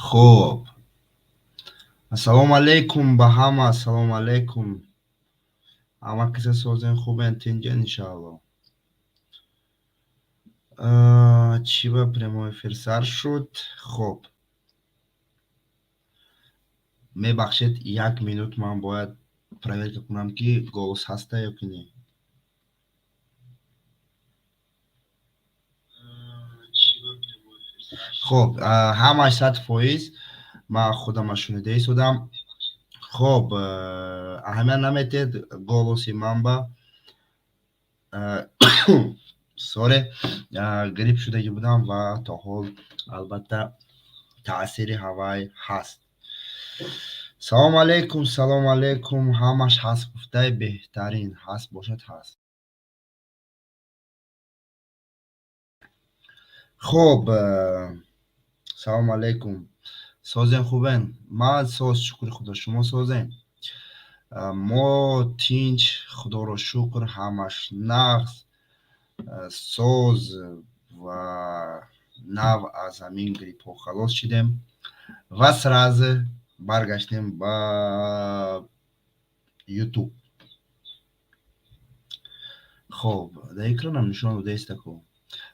خب السلام علیکم به همه. السلام علیکم. همه کسی سوزن خوبه اینجا انشاءالله. چی با پریمو افیر سر شد. خب میبخشید 1 مینوت من باید پرویر کنم که گوس هسته یا که نه. خب همه 100% من خودم شنیده شدم. خب اهمیت نمیتید گلوسی من با سوره گریپ شده بودم و تا حال البته تأثیر هوای هست. سلام علیکم. سلام علیکم. همش هست گفته بهترین هست باشد هست. خب سلام علیکم. سازن خوبن؟ من ساز شکر خدا. شما سازن؟ ما تینچ خدا رو شکر همش نقص ساز و نو از همین گریپ ها خلاص شدیم و سرازه برگشتیم با یوتیوب. خب در اکرانم نشان بوده است که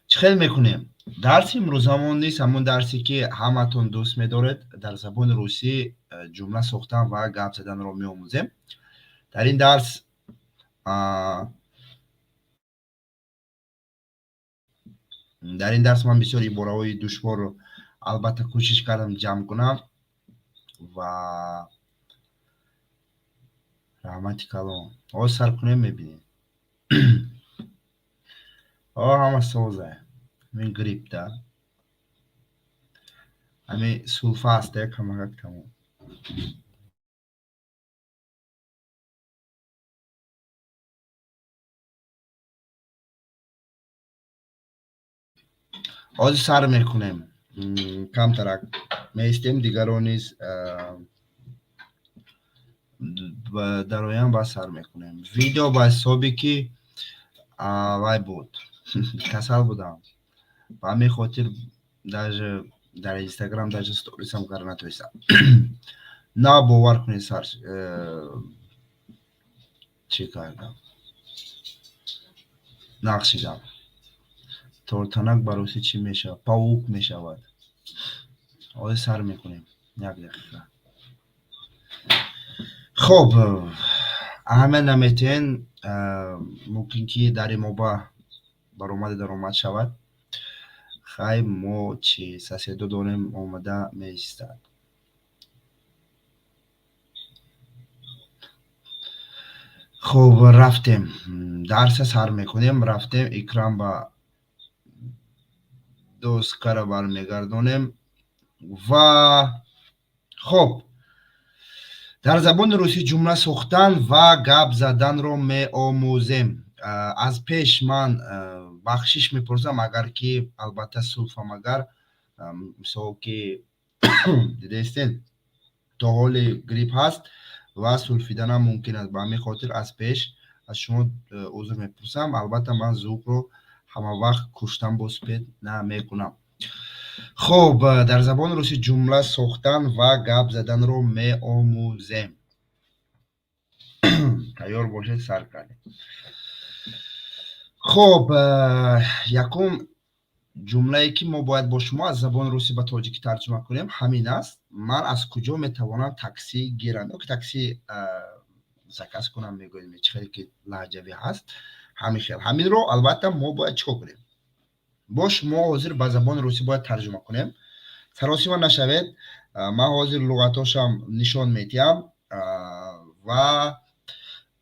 چه خیلی میکنیم. درس امروزمون نیست، همون درسی که همتون دوست میدارید. در زبان روسی جمله ساختن و گپ زدن رو میآموزیم. در این درس من بسیار عباره‌های دشوار رو البته کوشش کردم جمع کنم و رحمتی کلام سر کنیم میبینیم. همه سوزه همین گریپ ده همین سولفه هسته کمک تمام. آج سر میکنیم کم ترک میستیم دیگران نیز در آیم با سر میکنیم. ویدیو با حسابی که وای بود کسل بودم و همین خاطر در اینستاگرام در ستوریس هم کار نتویستم. نه باور کنید سر چی کردم نقشیدم تورتنک بروسی چی میشه پاوک میشود. آج سر میکنیم 1 دقیقه. خب همه نمیتین ممکن که در ما برآمد درآمد شود. خیلی ما چی سه دو داریم آمده میستد. خب رفتیم درس سر میکنیم. رفتیم اکرام با دوست کار برمیگردونیم و خب در زبان روسی جمله ساختن و گپ زدن رو می آموزیم. از پیش من بخشش میپرسم اگر که البته سلفم اگر مثال که دیدستین تا حال گریپ هست و سلفیدن هم ممکن است. به همین خاطر از پیش از شما عذر میپرسم. البته من ذوق رو همه وقت کشتن با سپید نمیکنم. خب در زبان روسی جمله ساختن و گپ زدن رو می آموزیم. تیار باشید سر کنید. خب یکم جمله ای که ما باید با شما از زبان روسی به تاجیکی ترجمه کنیم همین است. من از کجا میتوانم تاکسی گیرم که تاکسی زکس کنم میگوییم چه خیلی که لهجوی هست همین خیلی همین رو البته ما باید چیکار کنیم با شما حاضر به زبان روسی باید ترجمه کنیم. سراسیمه نشوید. من حاضر لغتاشم نشان میدیم و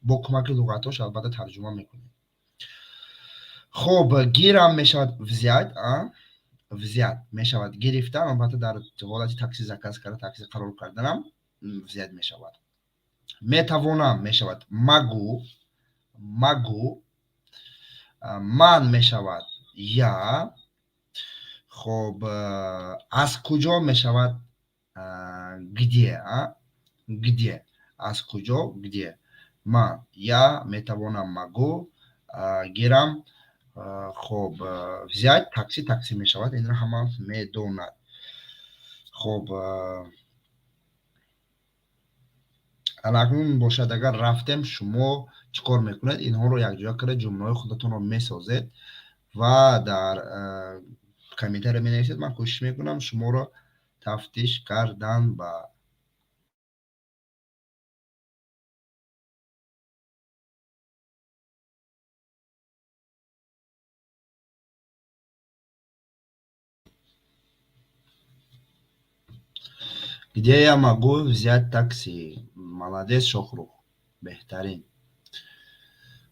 با کمک لغتاش البته ترجمه میکنیم. خب گیرم میشود взять взять میشود گرفتن. البته در حالت تاکسی زکس کردن تاکسی قرار کردنم взять میشود. میتوانم میشود могу من میشود я. خب از کجا میشود где از کجا где. من я میتوانم могу گیرم. خب взять تاکسی میشود. این را همه میدوند. خب الان باشد اگر رفتم شما چیکار میکنید اینها رو یک جا کرده جمله خودتون رو میسازید و در کامنتر می نویسید من کوشش میکنم شما رو تفتیش کردن و где я могу взять такси молодец шохрух бехтарин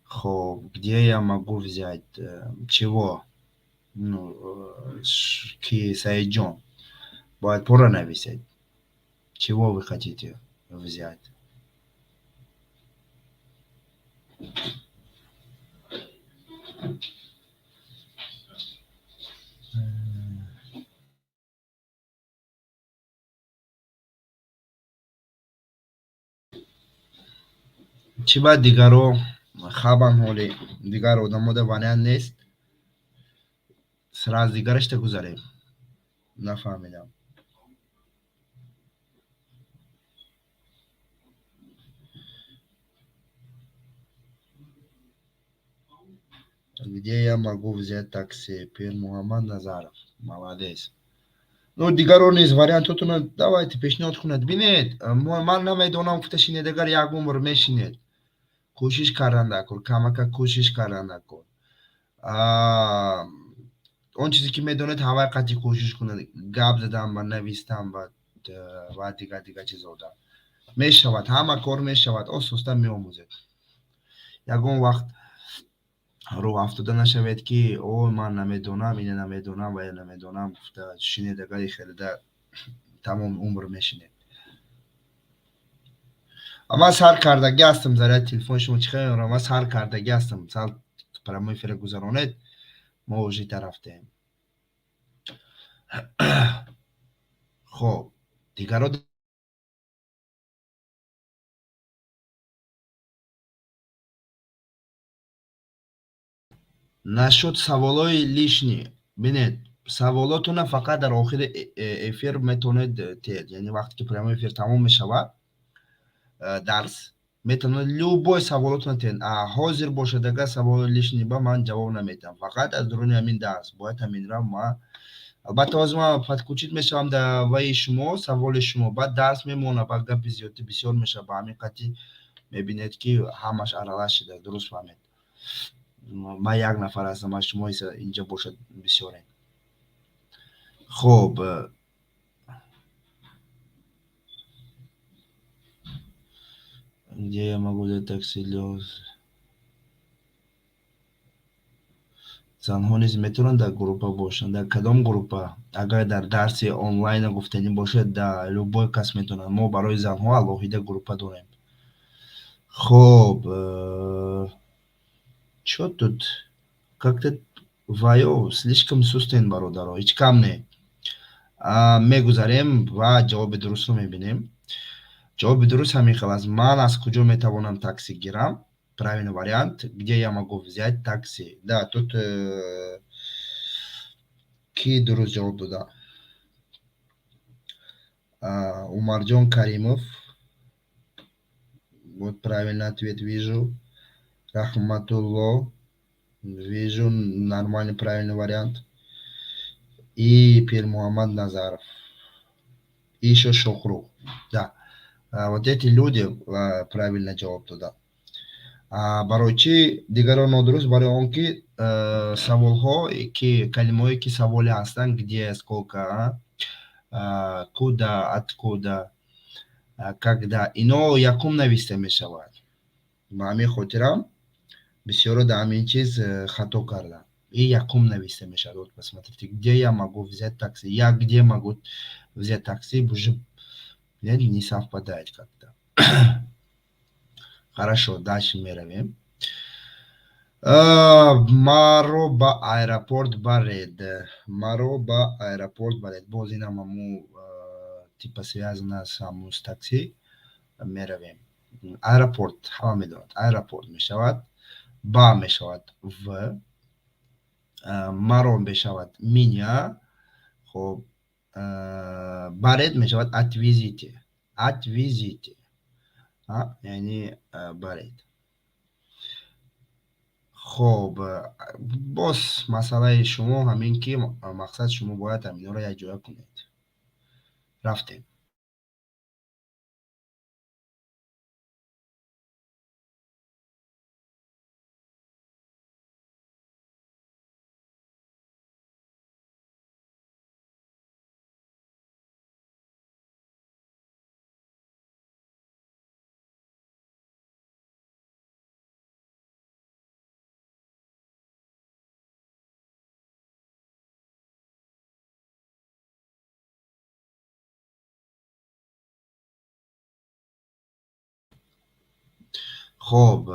خب где я могу взять чего ну ки саиджон باید پر نویسید чего вы хотите взять چی بعد دیگرو خوابم حالی دیگر آدم مده وانیان نیست سر از دیگرش تگذاریم نفهمیدم где я могу взять такси пир محمد назаров молодец ну дигаро низ вариантотуна давайте пешниҳод кунед бинед ман намедонам гуфта шинедагар як умр мешинед кӯшиш кардан кун камака кӯшиш кардан кун он чизе ки медонед ҳавай қатъи кӯшиш кунед гап задан ба навистан ва дигар чизода мешавад ҳама кор мешавад ососта меомӯзед ягон вақт рӯ афтода нашавед ки ой ман намедонам ине намедонам ва я намедонам гуфта шинедагари хелида тамом умр мешинед ман сар кардагӣ ҳастам заряди телефони шумо чӣ хел меорам ман сар кардагӣ ҳастам сал прямой эфира гузаронед мо уже тарафтем хоб дигаро насчёт саволои лишни бинед саволотуна фақат дар охири эфир метавонед тед яъне вақте ки прямой эфир тамом мешавад дарс метавонед любой саволотуна тед ҳозир бошад агар саволи лишни ба ман ҷавоб наметиҳам фақат аз дуруни ҳамин дарс бояд ҳаминра ман албатта ҳозир ман падкӯчид мешавам дар ваи шумо саволи шумо баъд дарс мемонад баъд гапи зиёдӣ бисёр мешавад ба ҳамин қатъи мебинед ки ҳамаш аралаш шуда дуруст фаҳмед ман як нафар ҳастам аз шумо эса инҷа бошад бисёред хуб где я могу взять такси занҳо низ метавонанд дар группа бошанд дар кадом группа агар дар дарси онлайн гуфтанӣ бошад дар любой кас метавонад мо барои занҳо алоҳида группа дорем хуб чё тут как-то ваё слишком сустен бародаро ҳеҷ кам не мегузарем ва ҷавоби дурустро мебинем ҷавоби дуруст ҳамин хел аст ман аз куҷо метавонам такси гирам правильный вариант где я могу взять такси да тут ки дуруст ҷавоб дода умарҷон каримов вот правильный ответ вижу рахматулло вижу нормальный правильный вариант и пир муҳаммад назаров и ещё шохрух да вот эти люди правильно ҷавоб доданд барои чӣ дигаро нодуруст барои он ки саволҳо ки калимаҳое ки саволе ҳастанд где сколько куда откуда когда ино якум нависта мешавад ба ҳамин хотирам бисёро дар ҳамин чиз хато карданд и якум нависта мешавад вот посмотрите где я могу взять такси я где могу взять такси уже не совпадает как-то хорошо дальше меравем маро ба аэропорт баред боз инам ҳамун типа связана с ҳамун такси меравем аэропорт ҳама медонад аэропорт мешавад ба мешавад в маро мешавад меня хоб баред мешавад отвезите. Отвезите. یعنی баред. خب باز مسئله شما همین که مقصد شما باید همین رو یک جای کنید. رفتیم. خب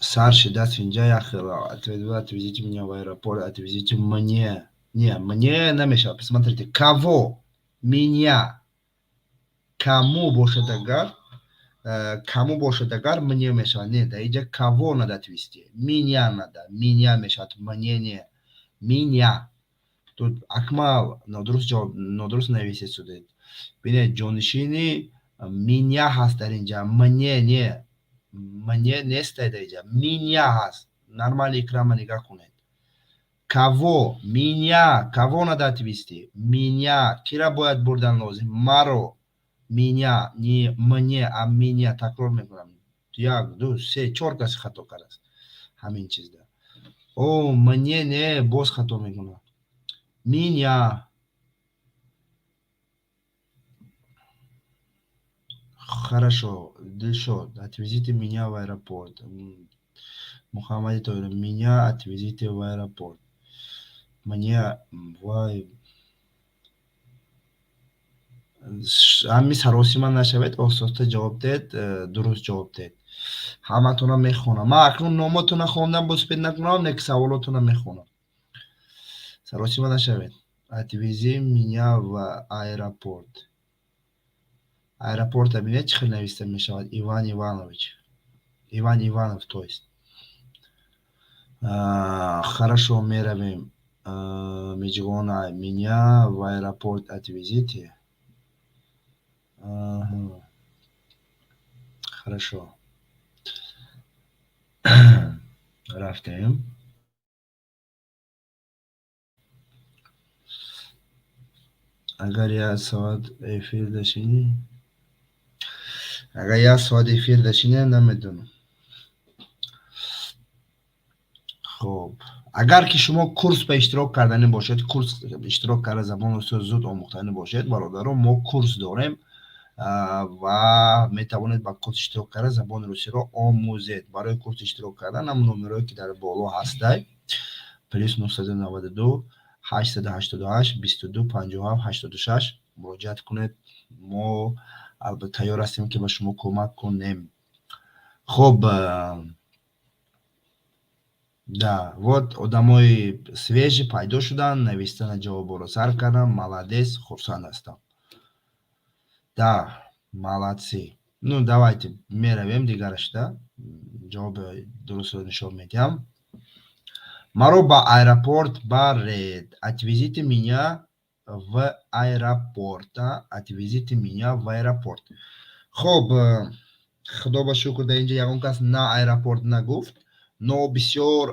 старший даст اینجا یک отвезите меня в аэропорт, отвезите мне. Не, мне намешал. Посмотрите, кого? Меня. Кому бошад агар? Кому бошад агар мне мешал? Нет, اینجا кого надо отвезти? Меня надо. Меня мешает. Мне не. Меня. Тут акмал нодруст навесит сюда. ببینید جانشینی مینیا هست در اینجا منیه نیست در اینجا مینیا هست نرمال اکرام نگاه کنید کاو مینیا کاو نداتویستی مینیا کیرا باید بردن لازم مرو مینیا نی منیه ام مینیا تکرار میکنم یک دو سه چهار کسی خطا کرده است همین چیز ده او منیه نه باز خطا میکنم مینیا Хорошо, дальше. Отвезите меня в аэропорт. Мухаммад Тойра, меня отвезите в аэропорт. Мне вай. Ами саросима нашавед, ососта ҷавоб дед, дуруст ҷавоб дед. Ҳаматона мехонам. Ман акнун номатона хондам, боз пед накунам, нек саволотона мехонам. Саросима нашавед. Отвези меня в аэропорт. Аэропорт бинед чӣ хел нависта мешавад? Иван Иванович. Иван Иванов, то есть. Хорошо, меравем. Миҷвона, меня в аэропорт отвезите. Хорошо. Рафтем. Агар як соат эфир дاشتینی اگر یک ساعت افیر داشتینه نمیدونم خب اگر که شما کورس به اشتراک کردنی باشید کورس اشتراک کرده زبان روسی زود آموختنی باشید برادران ما کورس داریم و میتوانید با کورس اشتراک کرده زبان روسی را آموزید برای کورس اشتراک کردن هم نمره‌ای که در بالا هسته پلیس 992 888 22 57 86 مراجعت کنید ما البته تیار هستیم که به شما کمک کنیم خب да вот одамои свежи пайдо шудан навистани ҷавобҳоро сар кардам маладес хурсанд ҳастам да молодцы ну давайте меравем дигарашда ҷавоби дурустро нишон медиҳам маро ба аэропорт баред отвезите меня в аэропорт отвезите меня в аэропорт хоб худо ба шукр дар инҷа ягон кас на аэропорт нагуфт но бисёр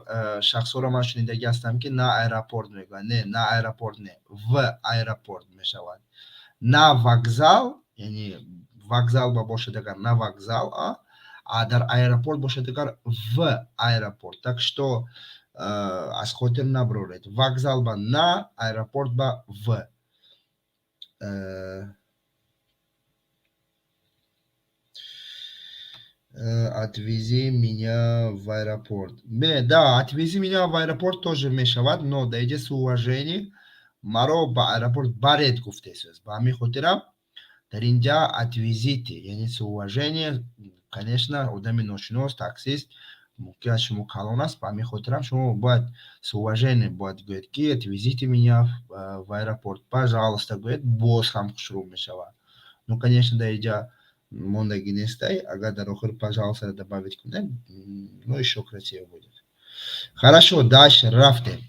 шахсҳоро ман шунидагӣ ҳастам ки на аэропорт мегӯянд не на аэропорт не в аэропорт мешавад на вокзал яъне вокзал ба бошадагар на вокзал а дар аэропорт бошадагар в аэропорт так что аз хотир набароред вокзал ба на аэропорт ба в отвези меня в аэропорт. Да, отвези меня в аэропорт тоже мешавад, но да иде с уважением. Маро ба аэропорт баред гуфтесиз. Ба ҳамин хотира дар инҷа отвезите, яъне с уважением, конечно, одами ношинос, таксист, мумкин аст шумо калон аст, ба ҳамин хотирам шумо бояд с уважением бояд гӯед ки отвезите меня в аэропорт. Пожалуйста, гӯед, боз ҳам хушрӯ мешавад. Ну, конечно, дар инҷа мондагӣ нестай, агар дар охир пожалуйста добавить кунем, ну, ещё красиво будет. Хорошо, дальше рафтем.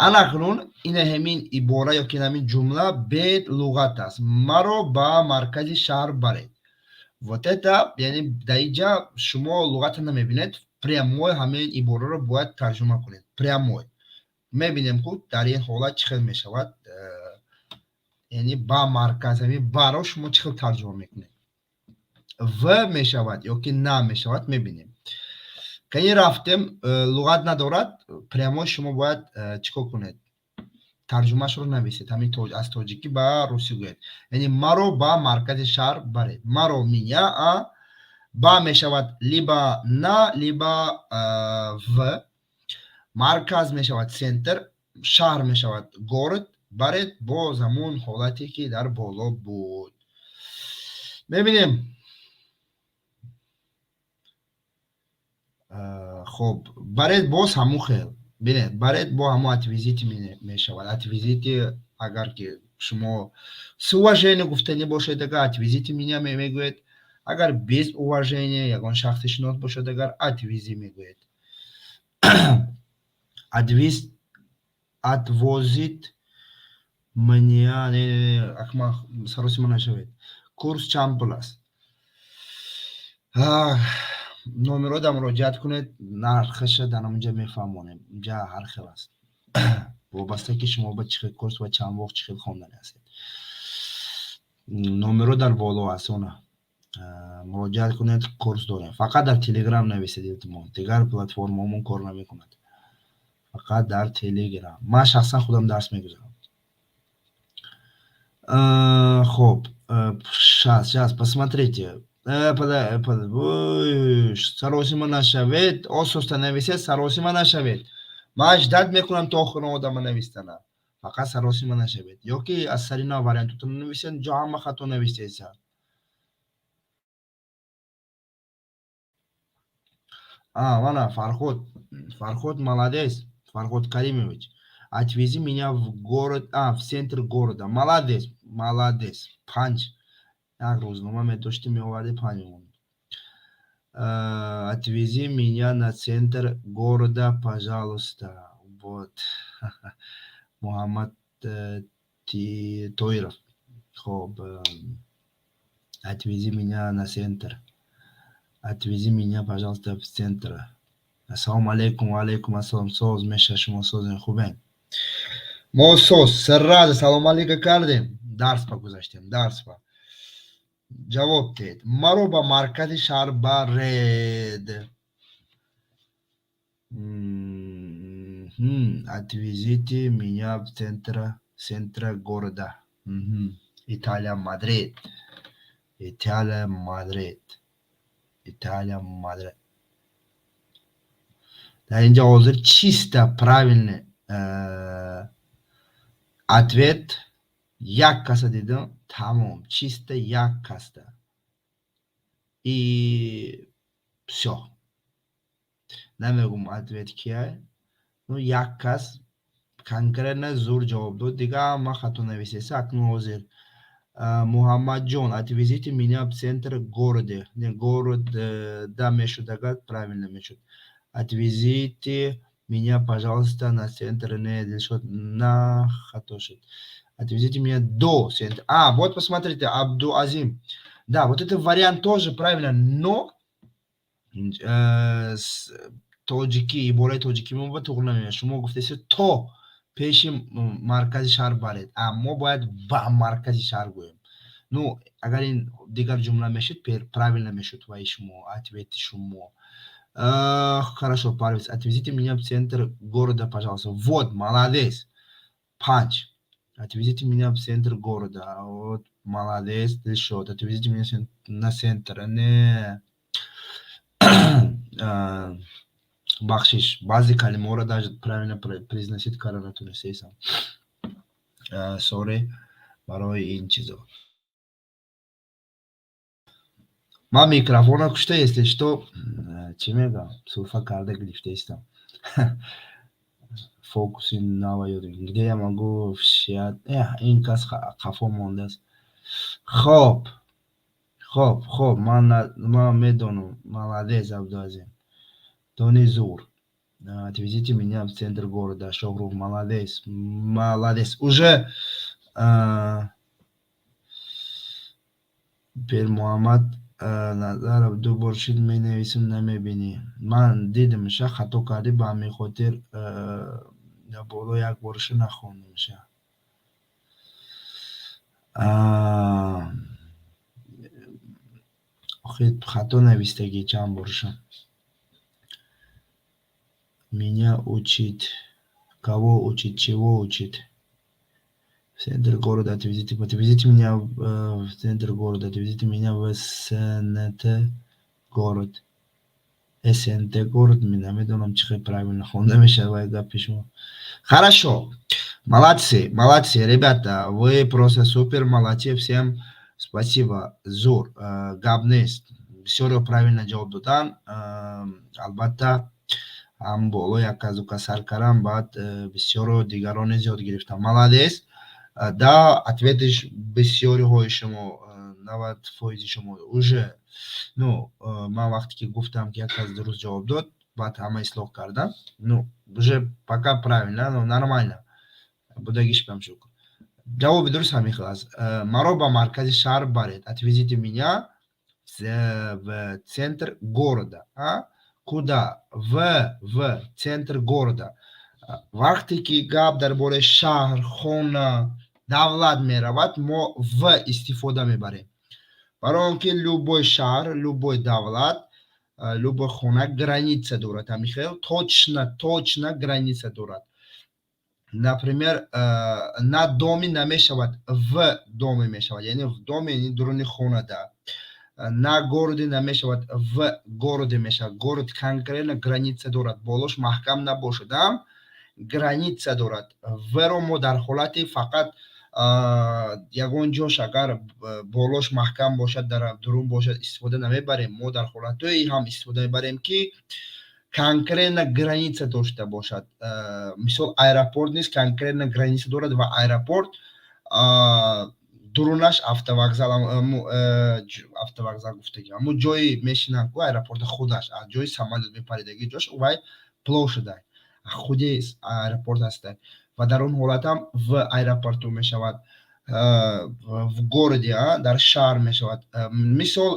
анакнун ина ҳамин ибора ё ки ҳамин ҷумла бе луғат аст. Маро ба маркази шаҳр баред. Вот это, яъне дар инҷа шумо луғата намебинед, прямой ҳамин ибораро бояд тарҷума кунед. Прямой. Мебинем ку дар ин ҳолат чӣ хел мешавад? Яъне ба марказ, ҳамин баро шумо чӣ хел тарҷума мекунед? В мешавад ё ки на мешавад, мебинем. Кани рафтем, луғат надорад, прямой шумо бояд чӣ кор кунед? Тарҷумашро нависед, ҳамин аз тоҷикӣ ба русӣ гӯед. Яъне маро ба маркази шаҳр баред. Маро меня, ба мешавад либо на, либо в. Марказ мешавад центр, шаҳр мешавад город, баред боз ҳамун ҳолате ки дар боло буд. Мебинем. хоб, баред боз ҳамун хел. Бинед, баред бо ҳамун отвизити мешавад. Отвизити агар ки шумо с уважение гуфтани бошед, агар отвизити меня мегӯед. Агар без уважение ягон шахси шинос бошад, агар отвизи мегӯед. отвозит меня, акман саросима нашавед. Курс чанд пул аст? номеро да муроҷиат кунед, нархаша дар онҷа мефаҳмонем. Инҷа ҳар хел аст. вобаста ки шумо ба чӣ хел курс ва чанд вақт чӣ хел хондани ҳастед. номеро дар боло аст. Она муроҷиат кунед, курс дорем. Фақат дар телеграм нависед илтимос. Дигар платформаҳомон кор намекунад. Фақат дар телеграм. Ман шахсан худам дарс мегузарам. Хоб, сейчас посмотрите. Саросима нашавед. Ососта нависед, саросима нашавед. Ман ждат мекунам то охирон одама навистана. Фақат саросима нашавед. ё ки аз сари нав вариантотон нависед, ҷо ҳама хато навистеса. Вана Фарход молодец. Фарход Каримович. Отвези меня в город, в центр города. Молодец. 5. Як рӯзнома медоштӣ, меоварди 5 мон. Отвези меня на центр города, пожалуйста. Вот. Муҳаммад Тоиров. Хоб. Отвези меня на центр. Отвези меня, пожалуйста, в центр. Ассалому алейкум. Ва алейкум ассалом. Соз меша, шумо созен хубен? Мо соз сиррад салом алейка кардем. Дарс па гузаштем, дарс па. ҷавоб дед. Маро ба маркази шаҳр баред. Отвезите меня в центр города. Италия, Мадрид. Италия, Мадрид. Дар инҷа ҳозир чисто правильный ответ як каса дидам. Тамом, чисто як каста. И всё. Намегум ответ кияй. Ну як кас конкретно зур ҷавоб дод. Дига ҳама хато нависеса. Акнун ҳозир Муҳаммадҷон, отвезите меня в центр города. Города мешуд, агар правильно мешуд. Отвезите меня, пожалуйста, на центр. Не, Дилшод, на хато шуд. Отвезите меня до центра. Вот посмотрите, Абдуазим. Да, вот этот вариант тоже правильно, но тоҷики, ибораи тоҷикӣ мо ба туғри намеяд. Шумо гуфтесед то пеши маркази шаҳр баред. Мо бояд ба маркази шаҳр гӯем. Ну, агар ин дигар ҷумла мешуд, правильно мешуд ваи шумо, ответи шумо. Хорошо, Парвиз. Отвезите меня в центр города, пожалуйста. Вот, молодец. 5. Отвезите меня в центр города. Вот, молодец, Дилшод. Отвезите меня на центр. Не. Бахшиш. Баъзе калимаҳоро даже правильно произносить кара натунистесам. Sorry барои ин чизо. Ман микрофона кушта, если что, чӣ мегӯям, сурфа карда гирифтаистам. Фокуси наваёдем. Где я могу шият? Ин кас хафо мондааст. Хоб, ман медонам. Молодец, Абдуазим. Дони зур. Отвезите меня в центр города. Шогрух, молодец. Молодец. Уже Пир Муҳаммад Назаров ду бор шид менависим намебинӣ. Ман дидим ша хато кардӣ, ба ҳамин хотир боло як борша нахондим ша. Охи хато навистагӣ чанд борша. Меня учит. Кого учит? Чего учит? В центр города отвезите. Отвезите меня в центр города. Отвезите меня в СНТ город. СНТ город. Намедонам чихе правильно хонда мешавад гапи шумо. Хорошо. Молодцы, молодцы, ребята. Вы просто супер, молодцы. Всем спасибо. Зур. Габнест. Все правильно ҷавоб додан. Албатта ҳам боло як казука сар кардам, баъд бисёро дигарони зиёд гирифтам. Молодец. Да, ответиш бисёриҳои шумо 90% шумо уже ман вақте ки гуфтам ки як кас дуруст ҷавоб дод, баъд ҳама ислоҳ кардам. Уже пока правильно, нормально. Будагиш бам шукр. Ҷавоби дуруст ҳамин хел аст. Маро ба маркази шаҳр баред. Отвезите меня в центр города. Куда? В центр города. Вақте ки гап дар бораи шаҳр, хона, давлат меравад, мо в истифода мебарем. Барои он ки любой шаҳр, любой давлат, любой хона граница дорад. Ҳамин хел точно граница дорад. Например, на доме намешавад, в доме мешавад. Яъне в доме, яъне дуруни хона да. На городе намешавад, в городе мешавад. Город конкретно граница дорад. Болош маҳкам набошад, граница дорад. Вро мо дар ҳолати фақат ягон ҷош агар болош маҳкам бошад, дурун бошад, истифода намебарем. Мо дар ҳолатҳои ҳам истифода мебарем ки конкретно граница дошта бошад. Мисол аэропорт нест, конкретно граница дорад ва аэропорт дурунаш автовокзал гуфтагӣ. Аммо ҷои мешинам ку аэропорта худаш, ҷои самолёт мепаридагӣ ҷош вай плошадай. Худи аэропорт ҳастай. Ва дар он ҳолат ҳам в аэропорту мешавад, в городе, дар шаҳр мешавад. Мисол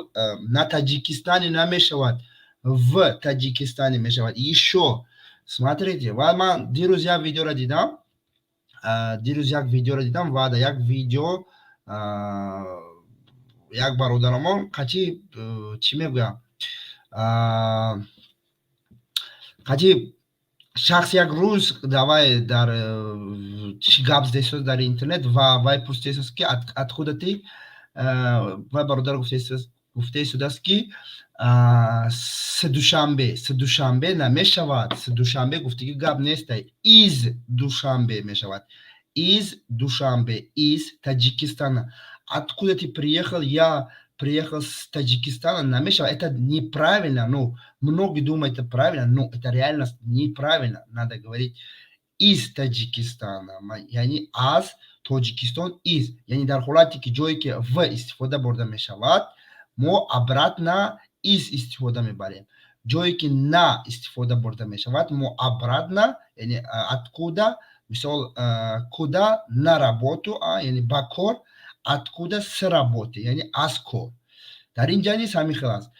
на Таҷикистане намешавад, в Таҷикистане мешавад. Ишо смотрите, ва ман дирӯз як видеоро дидам, ва дар як видео як бародарамон қачи чӣ мегӯям, қачи шахс як рӯз давай дар чӣ гап здесост дар интернет ва вай пурсидааст ки откуда ты, вай бародар гуфтаистааст ки с Душанбе намешавад. С Душанбе гуфтаги гап нестай, из Душанбе мешавад. Из Душанбе, из Таджикистана. Откуда ты приехал? Я приехал с Таджикистана. Намешавад. Это неправильно. Многие думают, это правильно, но это реально неправильно. Надо говорить из Таджикистана. Яъни аз Тоҷикистон из. Яъни дар ҳолате ки ҷое ки в истифода бурда мешавад, мо обратно из истифода мебарем. Ҷое ки на истифода бурда мешавад, мо обратно, яъни откуда, мисол куда на работу, яъни ба кор, откуда с работы, яъни аз кор. Дар инҷа низ ҳамин хел аст.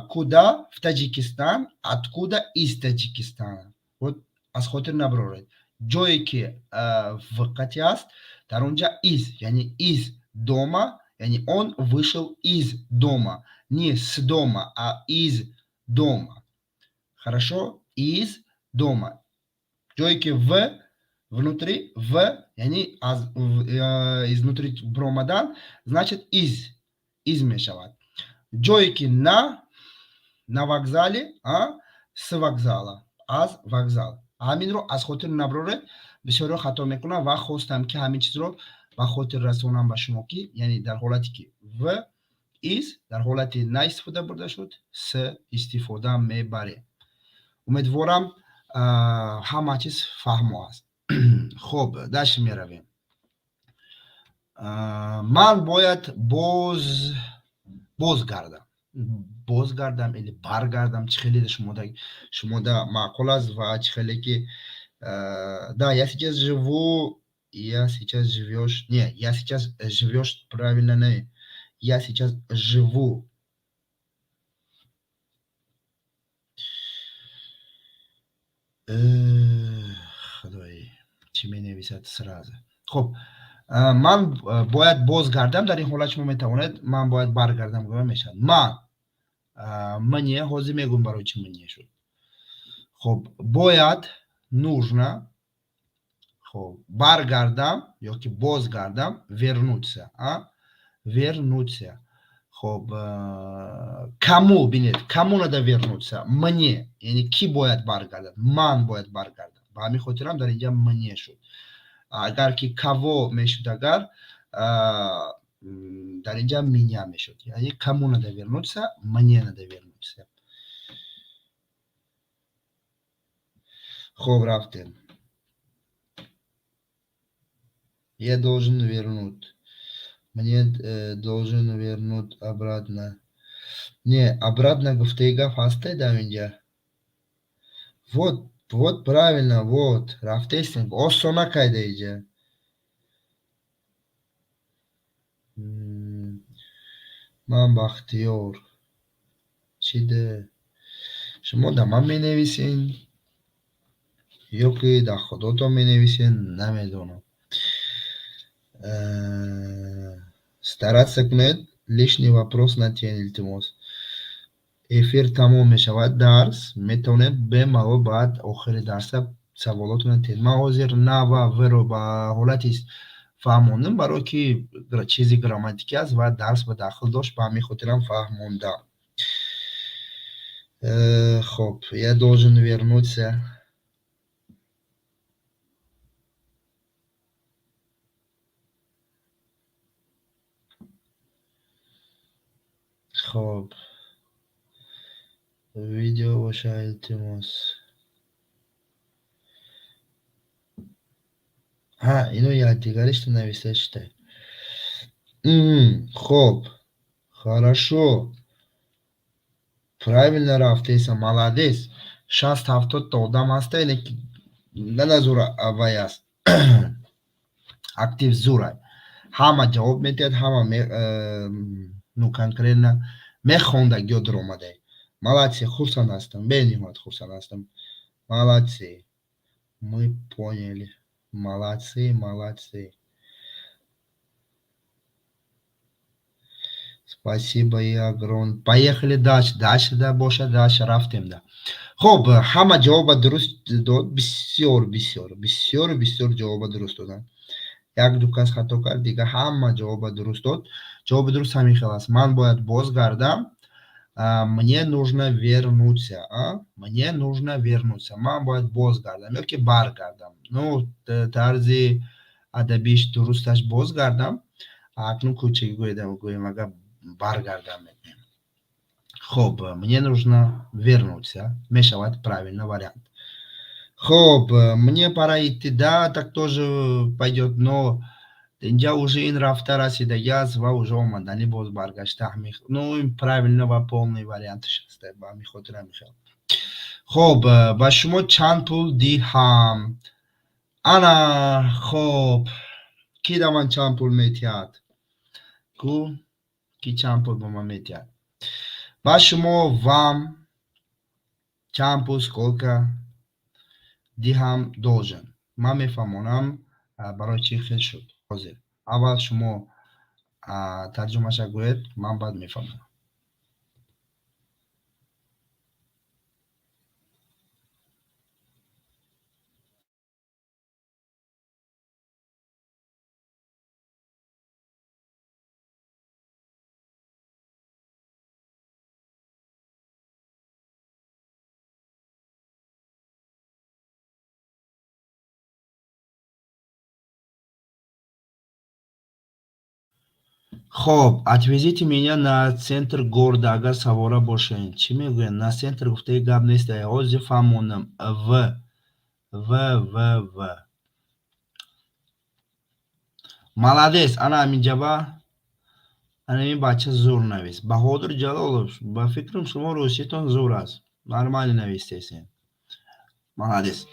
Куда в Таджикистан, откуда из Таджикистана. Вот аз хотир набароред. Ҷое ки вақати аст, дар онҷа из, яъни из дома, яъни он вышел из дома. Не с дома, а из дома. Хорошо? Из дома. Ҷое ки в внутри, в, яъни изнутри бромадан, значит из мешавад. Ҷое ки на вокзале, с вокзала, аз вокзал. Ҳаминро аз хотир набароред. Бисёриҳо хато мекунанд ва хостам ки ҳамин чизро ба хотир расонам ба шумо ки яъни дар ҳолате ки в из, дар ҳолати на истифода бурда шуд, с истифода мебарем. Умедворам ҳама чиз фаҳмо аст. хуб, даш меравем. Ман бояд бозгардам. бозгардам или баргардам, чӣ хеле шумода маъқул аст ва чӣ хеле ки да, я сейчас живёшь правильно не. Я сейчас живу. Худои, чӣ менависад сразу. Хуб, ман бояд бозгардам, дар ин ҳолат шумо метавонед ман бояд баргардам гӯя мешавад. Ман мне, ҳозир мегӯям барои чӣ мне шуд. Хуб, бояд, нужно, хуб, баргардам ёки бозгардам, вернуться, вернуться. Хуб, кому, бинед, кому надо вернуться? Мне, яъне кӣ бояд баргардад? Ман бояд баргардам. Ба ҳамин хотирам дар инҷа мне шуд. Агар ки кого мешуд, агар дар инҷа меня мешуд. Яъне кому надо вернуться? Мне надо вернуться. Хуб, рафтем. Я должен вернуть. Мне должен вернуть обратно. Не, обратно гуфтега ҳасте дар инҷа. Вот правильно, вот. Рафтестем. Осона кайда инҷа. Ман Бахтиёр. Чиде? Шумо да ман менависен ёки да худотон менависен, намедонам. Стараться кунед лишний вопрос натиҳед, илтимос. Эфир тамом мешавад, дарс метавонед бемалол баъд охири дарса саволотро натиҳед. Ман ҳозир на ва вро ба ҳолати фаҳмондам, барое ки чизи грамматикӣ аст ва дарс ба дахил дошт, ба ҳамин хотирам фаҳмондам. Хуб, я должен вернуться. Хуб, видео боша, илтимос. Ино якдигаришто нависта шуд. Хуб, хорошо. Правильно рафтеса, молодец. 60-70 одам ҳаста, яъне ки наназура авай аст. Актив зурай. Ҳама ҷавоб медиҳад, ҳама ну конкретно мехондаг ёдро омадаи. Молодцы, хурсанд ҳастам, бениҳоят хурсанд ҳастам. Молодцы. Мы поняли. Молодцы, молодцы. Спасибо и огромное. Поехали дальше. Дальше да боша, дальше рафтем да. Хуб, ҳама ҷавоба дуруст дод. Бисёр ҷавоба дуруст доданд. Як-ду кас хато кард, дига ҳама ҷавоба дуруст дод. Ҷавоби дуруст ҳамин хел аст. Ман бояд бозгардам. Мне нужно вернуться. Мне нужно вернуться. Ман бояд бозгардам ёки баргардам. Ну, тарзи адабиш дурусташ бозгардам. Акнун кӯчаги гӯем, агар баргардам мегӯем. Хуб, мне нужно вернуться. Мешавад правильно вариант. Хуб, мне пора идти, да, так тоже пойдет, но инҷа уже ин рафта расидаги аст ва уже омадани боз баргашта. Ну, ин правильно ва полный вариантиш аст. Ба ҳамин хотир ҳамин хел. Хуб, ба шумо чанд пул диҳам? Ана, хуб, ки да ман чанд пул метиҳад? Ку ки чанд пул ба ман метиҳад? Ба шумо вам чанд пул сколько диҳам должен? Ман мефаҳмонам барои чӣ хел шуд. Ҳозир аввал шумо тарҷумаша гӯед, ман баъд мефаҳмонам. Хуб, отвезите меня на центр города, агар савора бошед. Чӣ мегӯянд? На центр гуфтаи гап нест. Ҳозир фаҳмондам. В. Молодец, ана ҳаминҷа ва این بچه زور نویس بهادر جلالov با فکرم شما روسیتون زور است نرمال نویسته молодец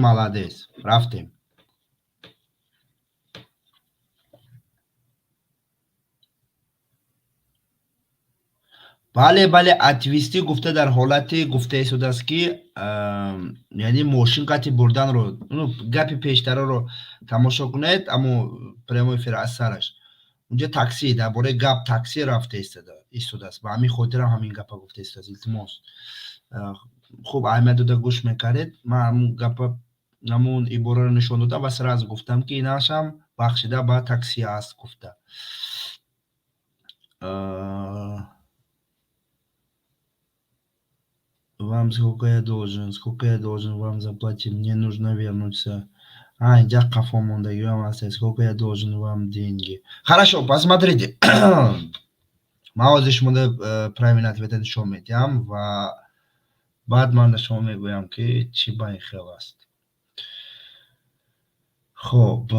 молодец رفتیم бале бале атвисти гуфта дар ҳолати гуфтаи шудааст ки яъне мошин қати бурданро гапи пештараро тамошо кунед аммо прямой эфир аз сараш унҷа такси дар бораи гап такси рафта истодааст ба ҳамин хотирам ҳамин гапа гуфта истодааст илтимос хуб аҳамият дода гӯш мекардед ман ҳамун гапа ҳамун ибораро нишон дода ва сразу гуфтам ки инашам бахшида ба такси аст гуфта вам сколько я должен вам заплатить, мне нужно вернуться. Инҷа қафо мондагиам ҳаст, сколько я должен вам деньги. Хорошо, посмотрите. Ман ҳозир шуморо правильно ответ нишон медиҳам ва баъд ман шумо мегӯям ки чӣ ба ин хел аст. хоб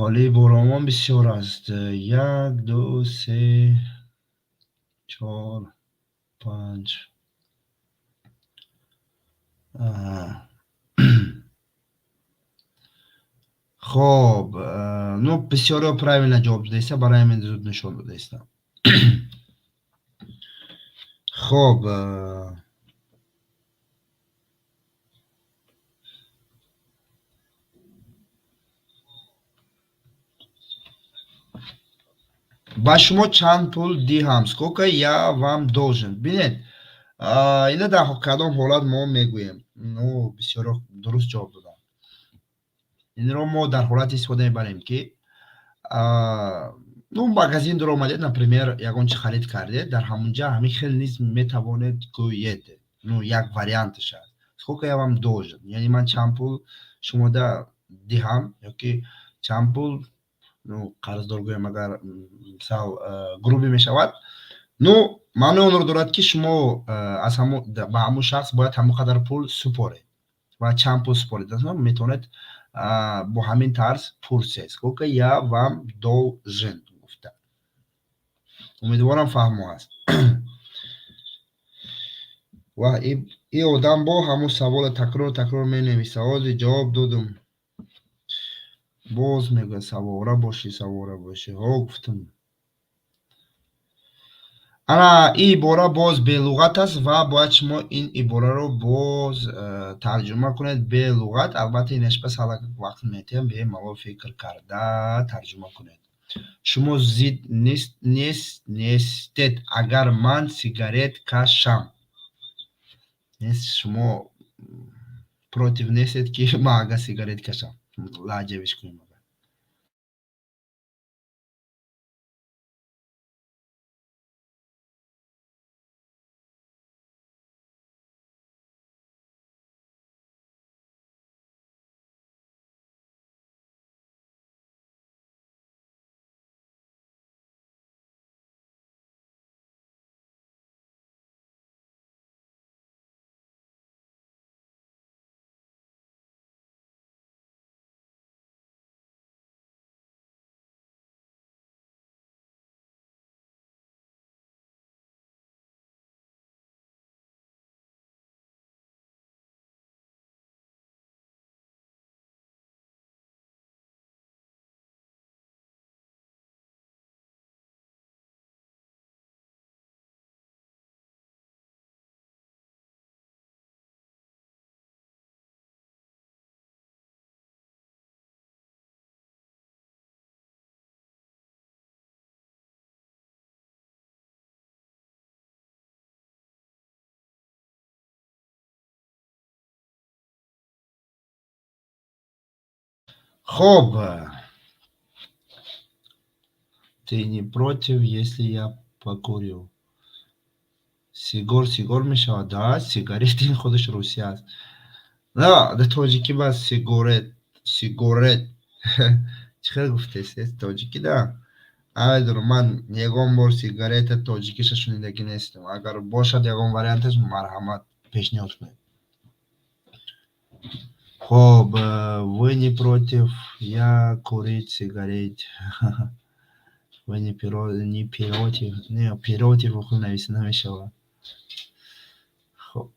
ҳолаи боромон бисёр аст. 1 2 3 4 5 хоб бисёро правильно ҷавоб додаиста барои ҳамин зуд нишон додаистам. хоб ба шумо чанд пул диҳам? Сколько я вам должен? Бинед, ина дар кадом ҳолат мо мегӯем? Бисёро дуруст ҷавоб додам. Инро мо дар ҳолати истифода мебарем ки магазин дуромадед, например, ягон чи харид кардед, дар ҳамунҷа ҳамин хел низ метавонед гӯед. Як варианташ аст. Сколько я вам должен? Яъне ман чанд пул шумода диҳам ёки чанд пул қарздор гӯям агар мисал грубӣ мешавад. маънои онро дорад ки шумо ба ҳамун шахс бояд ҳамон қадар пул супоред ва чанд пул супоред метавонед бо ҳамин тарз пурсед. Сколько я вам должен гуфта. умедворам фаҳмо аст. ва ин одам бо ҳамун савола такрор менависа. ҳозир ҷавоб додум. боз мегӯяд савора боши. Гуфтам. ана ин ибора боз белуғат аст ва бояд шумо ин ибораро боз тарҷума кунед белуғат. албатта инаш пас вақт метиҳам бе малол фикр карда тарҷума кунед. шумо зид нестед агар ман сигарет кашам. шумо против нестед ки ман агар сигарет кашам. лаҳҷавиш кунем. хоб Ты не против, если я покурю? سیگار میشود. да, سیگارت این خودش روسی است. نه در تاجیکی با سیگارت چخیل گفته است تاجیکی ده. نمیدونم من یگان بار سیگارت تاجیکیش شنیدگی نیستم. اگر باشد یگان وریانتش مرحمت پیشنهاد کنید. خب вы не против я курить сигарет? вы не против не против خود نویسه نمیشود. خب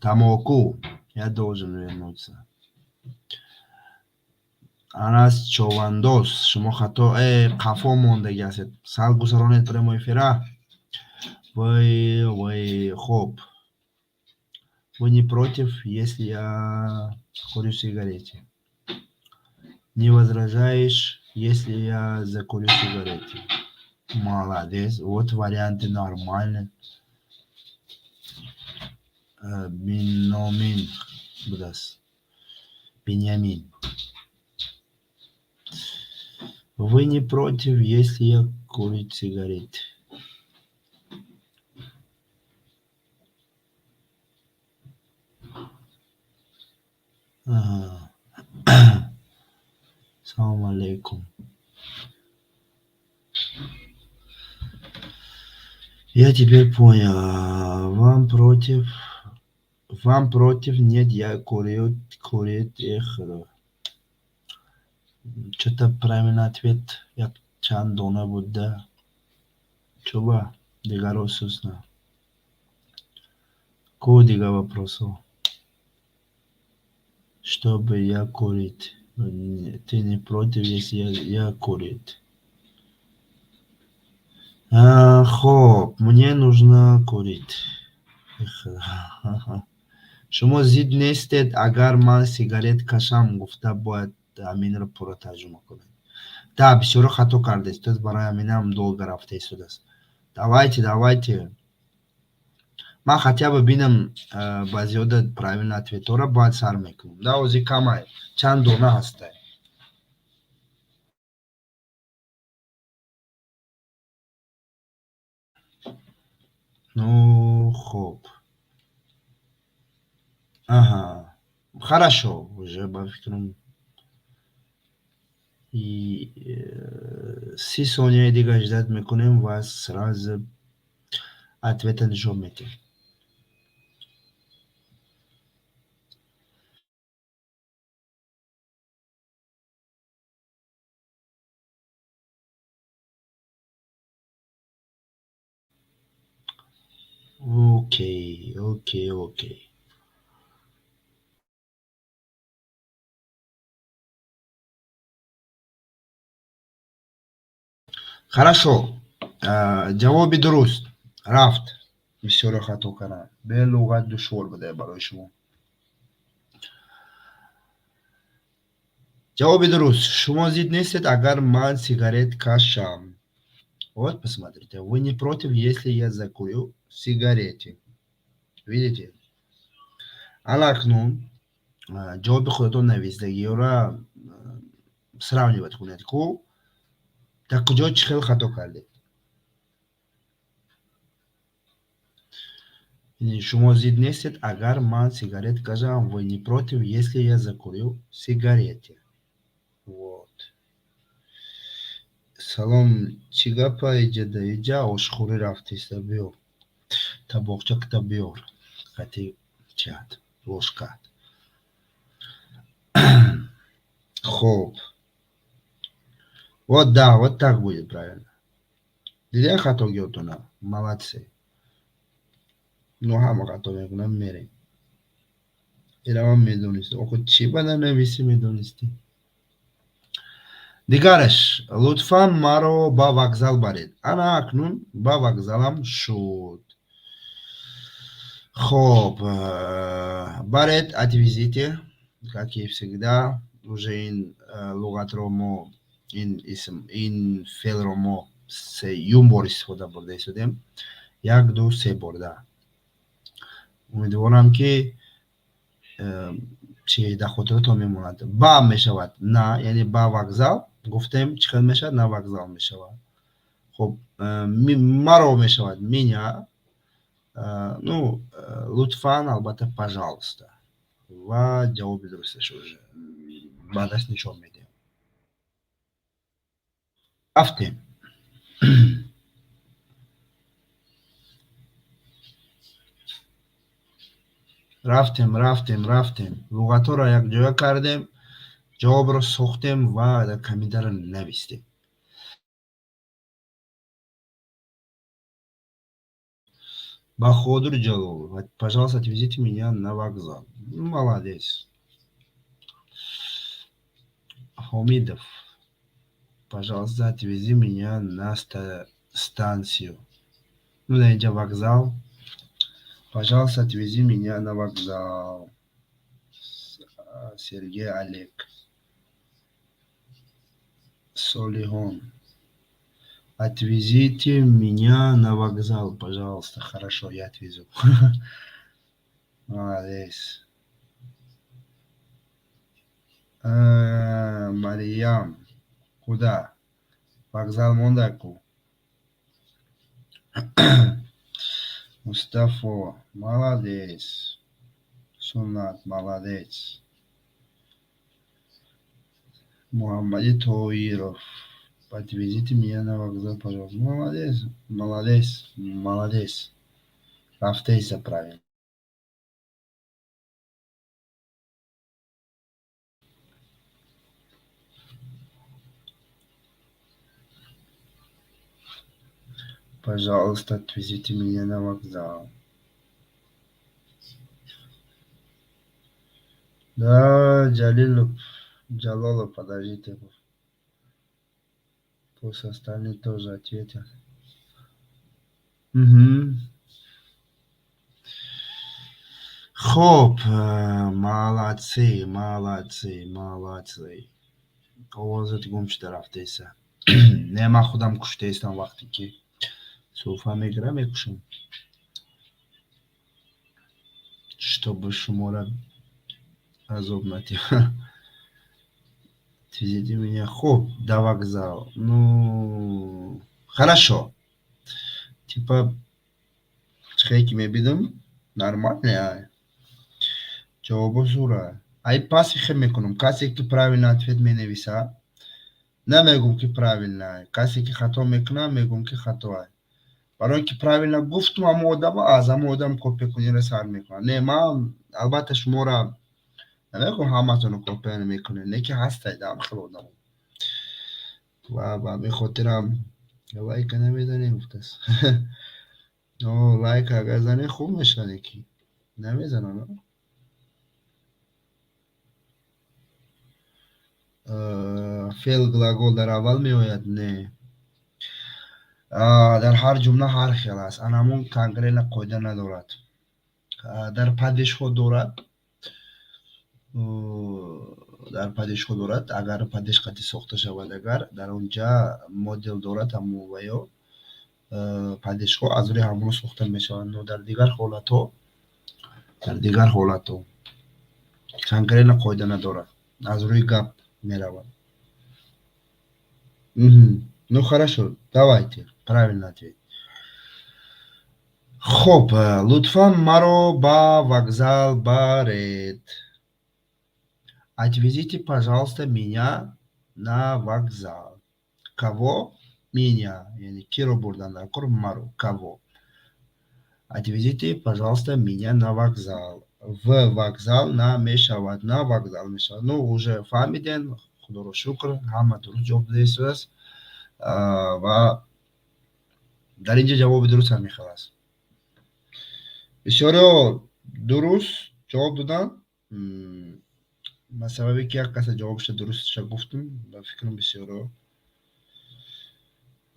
тамоку я должен вернуться. Анас Човандос, шумо хато қафо мондагӣ ҳастед. Сал гузаронед прямои эфира. Вы хоб. Вы не против, если я курю сигареты? Не возражаешь, если я закурю сигареты? Молодец. Вот варианты нормальные. Беномин будас. Бенямин. Вы не против, если я курю сигареты? Салам алейкум. Я теперь понял. Вам против? Нет, я курить их. Что-то правильный ответ. Я чанд дона будда. Чуба, дигаросусна. Кодига вопросов. Чтобы я курить. Ты не против, если я курить? Хоп, мне нужно курить. شما زید نیستید اگر من سیگارت کشم گفته باید امین رو پورا ترجمه کنید. Да, بسیار خطا کردید. تو برای امینم دول گرفته شده است. давайте. من хотя бы ببینم با زیاد правильный ответ رو باید سر میکنم. Да, اوزی کمای. چند دونه هسته. Ну, хоп. Ага. Хорошо, уже по фикрам. И 30 ثانیه دیگه اجازت میکنیم و سراز ответ نشون میدیم. окей. Хорошо. جواب درست. رفت. بسیار خطا کردم. به لغت دشوار بوده برای شما. جواب درست. شما زید نیستید اگر من سیگارет кашам. Вот посмотрите. Вы не против, если я закурю сигареты? Видите? الان جواب خودتون نویسیدگی را сравнивать کنید. خب در کجا چه خیلی خطا کردید؟ شما زید نیستید اگر من سیگارет کشم. Вы не против, если я закурю сигареты? Вот. Салом чӣ гапа иҷа ошхӯрӣ рафтиста биё. Табоқча кита биёр. Қати чиат лошкат. Хоб. Вот да, вот так будет правильно. Диде хато гиётуна. Молодцы. Ну ҳама хато мекунам мерем. Инам медонистӣ. Охо чӣ ба нанависӣ медонистӣ? дигараш лутфан маро ба вокзал баред. ана акнун ба вокзалам шуд. хоб баред отвезите, как и всегда. Уже ин луғатро мо ин феълро мо юм бор истифода бурда истодем. 1 2 3 бор. Да. умедворам ки چی در خاطرتون میموند. با میشود نه، یعنی با وокзал گفتیم چی میشود؟ نه وокзал میشود. خب مرا میشود меня. Ну, лутфан, البته пожалуйста. و جواب درستش уже بعدش نشون میدیم. رفتیم. رفتیم لغت ها را یک جای کردیم، جواب را ساختیم و در کمیده را نویستیم. Баходур Джалол, пожалуйста, отвезите меня на вокзал. Молодец. Хамидов, пожалуйста, отвези меня на станцию. Ну, да, иди вокзал. Пожалуйста, отвези меня на вокзал. Сергей Олег. Солихон. Отвезите меня на вокзал, пожалуйста. Хорошо, я отвезу. Молодец. Марьям. Куда? Вокзал Мондаку. Мустафа. Молодец. Сунат. Молодец. Мухаммад Тоиров. Отвезите меня на вокзал, пожалуйста. Молодец. Рафтейса правильно. Пожалуйста, отвезите меня на вокзал. Да, Джалолов, подождите. Пусть остальные тоже ответят. Угу. Хоп, молодцы. Овозат гумчта рафтеса. Не, ман худам куштаистам вақте ки суфа мегирам мекушам, чтобы шумора азоб натиха. Отвезите меня. Хоп, до вокзала. Ну, хорошо. Типа, чхейки мебидам, нормально. Ҷавоби зура. Ай пасихе мекунам. Касе ки правилно ответ менависа, намегум ки правильно. Касе ки хато мекунам, мегум ки хатоа. барои ки правилно гуфтум, ҳамон одама аз ҳамон одам копия сар мекунам. Не, ман албатта шуморо намегӯям ҳаматонро копия мекунед, не ки ҳастед ҳам хел одам. ва ба ҳамин хотирам лайка намезанем гуфтаст. Лайк агар занед хуб мешавад ки. Намезанам. феъл глагол дар аввал меояд? Не. дар ҳар ҷумла ҳар хел аст. анамон конкретна қоида надорад. дар падишҳо дорад. дар падишҳо дорад. агар падиш қати сохта шавад, агар дар он ҷа модел дорад, ҳамон ва ё падишҳо аз рӯи ҳамон сохта мешаванд. Но дар дигар ҳолатҳо конкретна қоида надорад. аз рӯи гап меравад. Ну хорошо, давайте. Правильный ответ. Хоп, лутфан маро ба вокзал баред. Отвезите, пожалуйста, меня на вокзал. Кого? Меня. Yani киро бурдан кор маро. Кого? Отвезите, пожалуйста, меня на вокзал. В вокзал на мешавад. На вокзал мешавад. Ну, уже фаҳмиден. Худоро шукр. Ҳама дуруст ҷавоб додааст. ва дар инҷа ҷавоби дуруст ҳамин аст. бисёриҳо дуруст ҷавоб додан. ба сабаби ки як каса ҷавобиша дурустша гуфтум, ба фикрам бисёриҳо.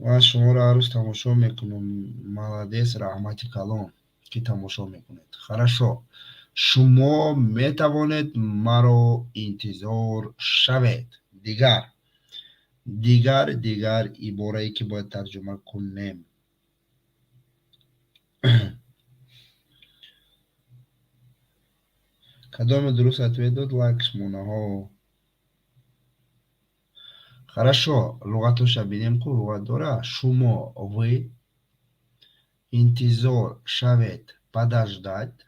ман шуморо ҳаррӯз тамошо мекунам. Молодец, раҳмати калон ки тамошо мекунед. Хорошо, шумо метавонед маро интизор шавед. дигар иборае ки бояд тарҷума кунем. Кадом дуруст ответ дод, лайкш монаҳо. Хорошо, луғатоша бинем ку луғат дора. Шумо, вы, интизор шавед, подождать,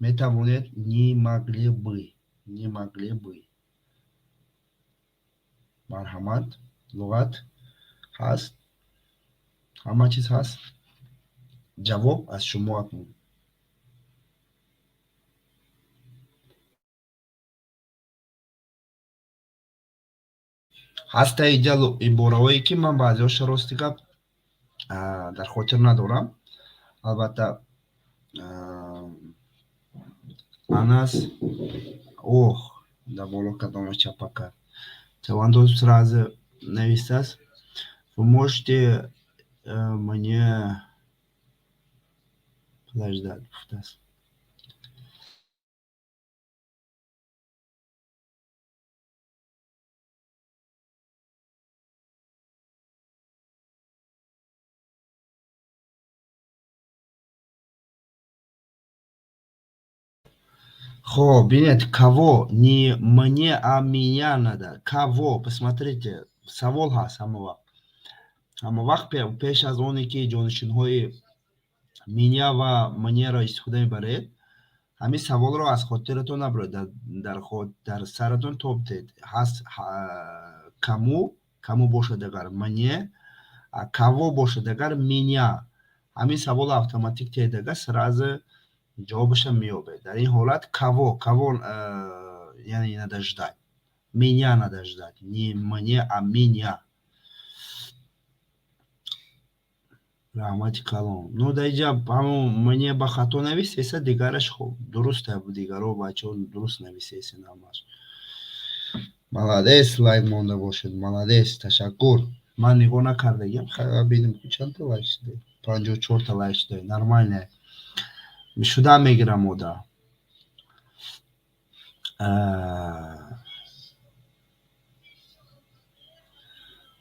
метавонед, не могли бы, не могли бы. Марҳамат, луғат ҳаст, ҳама чиз ҳаст. Ҷавоб аз шумо акмун. ҳаста иҷа ибораҳое ки ман баъзеҳоша рости гап дар хотир надорам. Албатта анас дар боло кадомаш чапа кард. Чавандоз сразу навистаст. Вы можете мне подождать, гуфтаст. Хо, бинед, кого? Не мне, а меня надо. Кого? Посмотрите, савол ҳаст ҳама вақт пеш аз оне ки ҷонишинҳои меня ва манеро истифода мебаред, ҳамин саволро аз хотиратон набуред, дар саратон тоб диҳед. Ҳаст каму бошад агар мне, кого бошад агар меня. Ҳамин савол автоматик диҳед агар сразу ҷавобаша меёбед. Дар ин ҳолат кого яъне надо ждать. Меня надо ждать. Не мне, а меня. Раҳмати калом. Ну дар инҷа ҳамон мне ба хато нависеса, дигараш хуб дуруста, дигаро бачаҳо дуруст нависесин ҳамаш. Молодец, лайк монда бошед. Молодец, ташаккур. Ман нигоҳ накардагам, бинем чанд та лайк шуд? 54 та лайк шуд. Нормально. Шуда мегирам мода.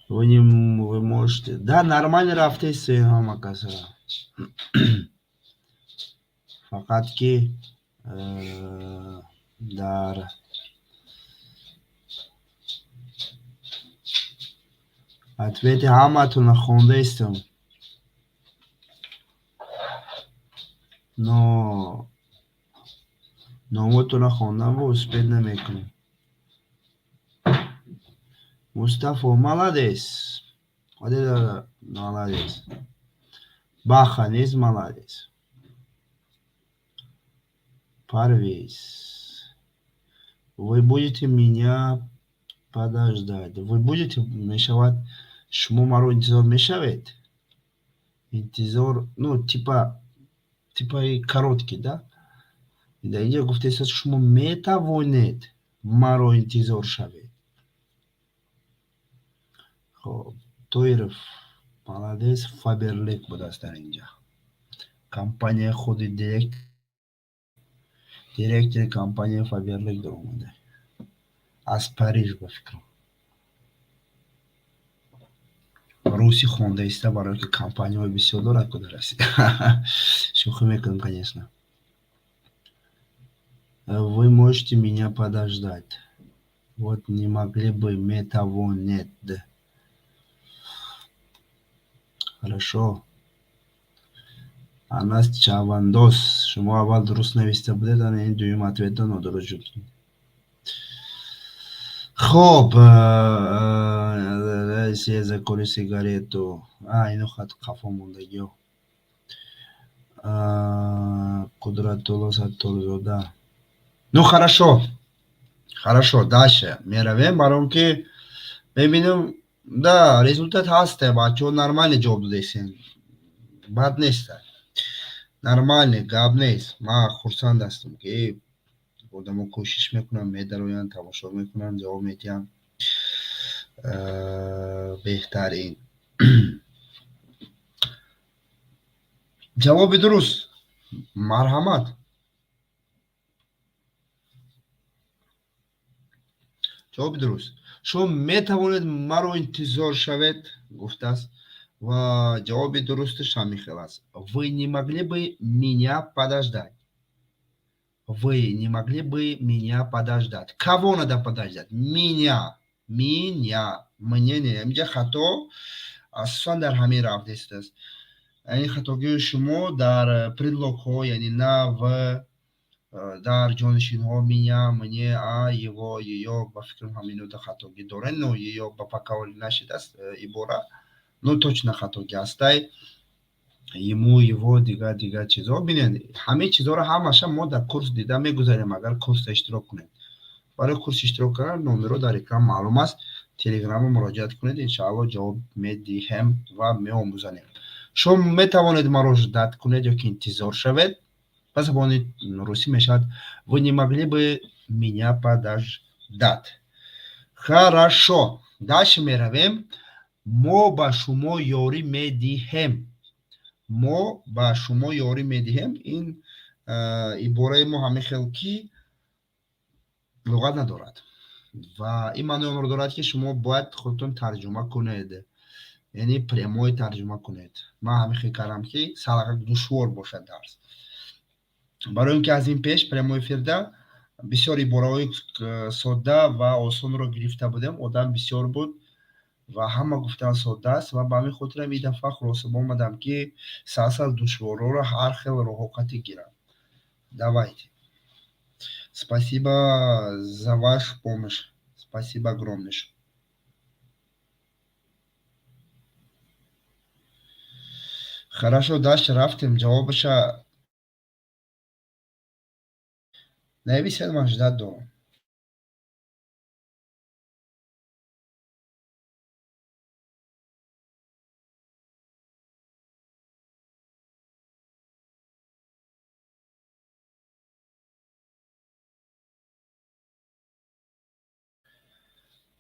Вы можете... Да, нормально рафтеси ҳама каса. Фақат ки дар ответи ҳаматонро хондаистам. Но номотонро хондам ва успеҳ намекунам. Мустафо, молодец. Молодец. Баха низ молодец. Парвиз. Вы будете меня подождать. Вы будете мешавад. Шумо маро интизор мешавед? Интизор, ну, типа короткий, да? Дар инҷа гуфтест шумо метавонед маро интизор шавед. Хоб, Тоиров, молодец, Фаберлик будааст дар инҷа. Компания худи директори компания Фаберлик дар омаде. Аз Париж ба фикрам. Руси хондаиста барои ки компанияҳои бисёр дорад ку дар Россия. Шӯхӣ мекунам, конечно. Вы можете меня подождать. Вот не могли бы метавонед. Хорошо. Анас Чавандос. Шумо аввал дуруст нависта будед, ана ин дуюм ответро нодуруст шуд. Хоб, я закурю сигарету. Ину хафо мондагиё. Қудратулло Саттурзода. Ну хорошо, дальше меравем, баром ки бебинем, да, результат ҳаст, бачаҳо нормально ҷавоб додесен, бад нест, нормально, гап нест. Ман хурсанд ҳастам ки одамо кӯшиш мекунанд, медароянд, тамошо мекунанд, ҷавоб медиҳанд. Беҳтарин ҷавоби дуруст. Марҳамат. ҷавоби дуруст. Шумо метавонед маро интизор шавед, гуфтааст, ва ҷавоби дурусташ ҳамин хел аст. Вы не могли бы меня подождать? Вы не могли бы меня подождать? Кого надо подождать? Меня. Меня. Мне не. Мне хато. Асусан дар ҳамин рафтест. یعنی خطاگی شما در پریدلوک ها یعنی نه و در جانشین ها می‌یا منی یوا یا با فکرم همینو در خطاگی دارن نو یا با پاکاولی نشید است ایبورا نو точно خطاگی هسтай ему его دیگه چیزا ببینید همه چیزا رو همش ما در کورس دیده میگذاریم اگر کورس اشتراک کنید برای کورس اشتراک کردن نمره در اکران معلوم است تلگرام مراجعه کنید ان شاء الله جواب میدیم و میآموزیم شما میتوانید ما رو داد کنید یا که انتظار شوید по забони руси мешавад вы не могли бы меня подождать хорошо дальше меравем мо ба шумо ёрӣ медиҳем мо ба шумо ёрӣ медиҳем ин ибораи мо ҳамин хел ки луғат надорад ва ин маънои онро дорад ки шумо бояд худтон тарҷума кунед яъне прямой тарҷума кунед ман ҳамин хел кардам ки салақак душвор бошад дарс барои ин ки аз ин пеш прямои эфирда бисёр ибораҳои содда ва осонро гирифта будем одам бисёр буд ва ҳама гуфтан содда аст ва ба ҳамин хотирам ин дафъа хулоса омадам ки сар душворҳоро ҳар хел роҳоқати гирам давайте спасибо за ваш помощь спасибо огромнейшее хорошо дальше рафтем ҷавобаша нависед ман ждат дорам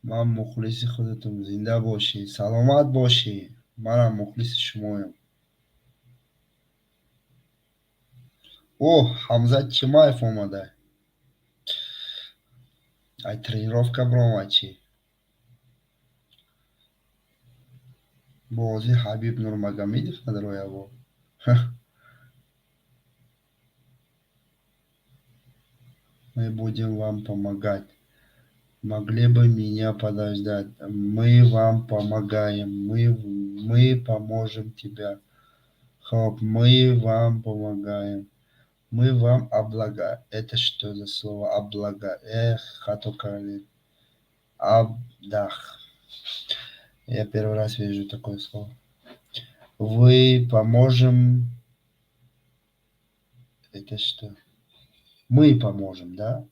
ман мухлиси худатум зинда бошӣ саломат бошӣ манам мухлиси шумоям ҳамза чимаев омада ай тренировка биром чӣ бози ҳабиб нурмагомедов надарояво мы будем вам помогать могли бы меня подождать мы вам помогаем мы поможем тебя хоп мы вам помогаем мы вам это что за слово хато каролин абдах я первый раз вижу такое слово вы поможем это что мы поможем да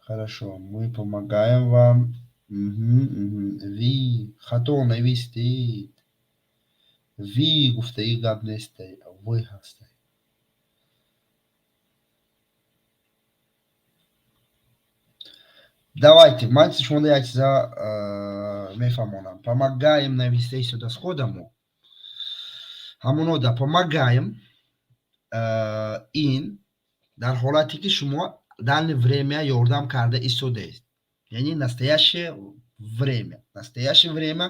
хорошо мы помогаем вам ви хато навистит ви гуфтаи гап нестай вы ҳастай давайте ман шумода як чиза мефаҳмонам помогаем навистаи суда с ходаму ҳамонода помогаем ин дар ҳолате ки шумо данное время ёрдам карда истодаед яъне настоящее время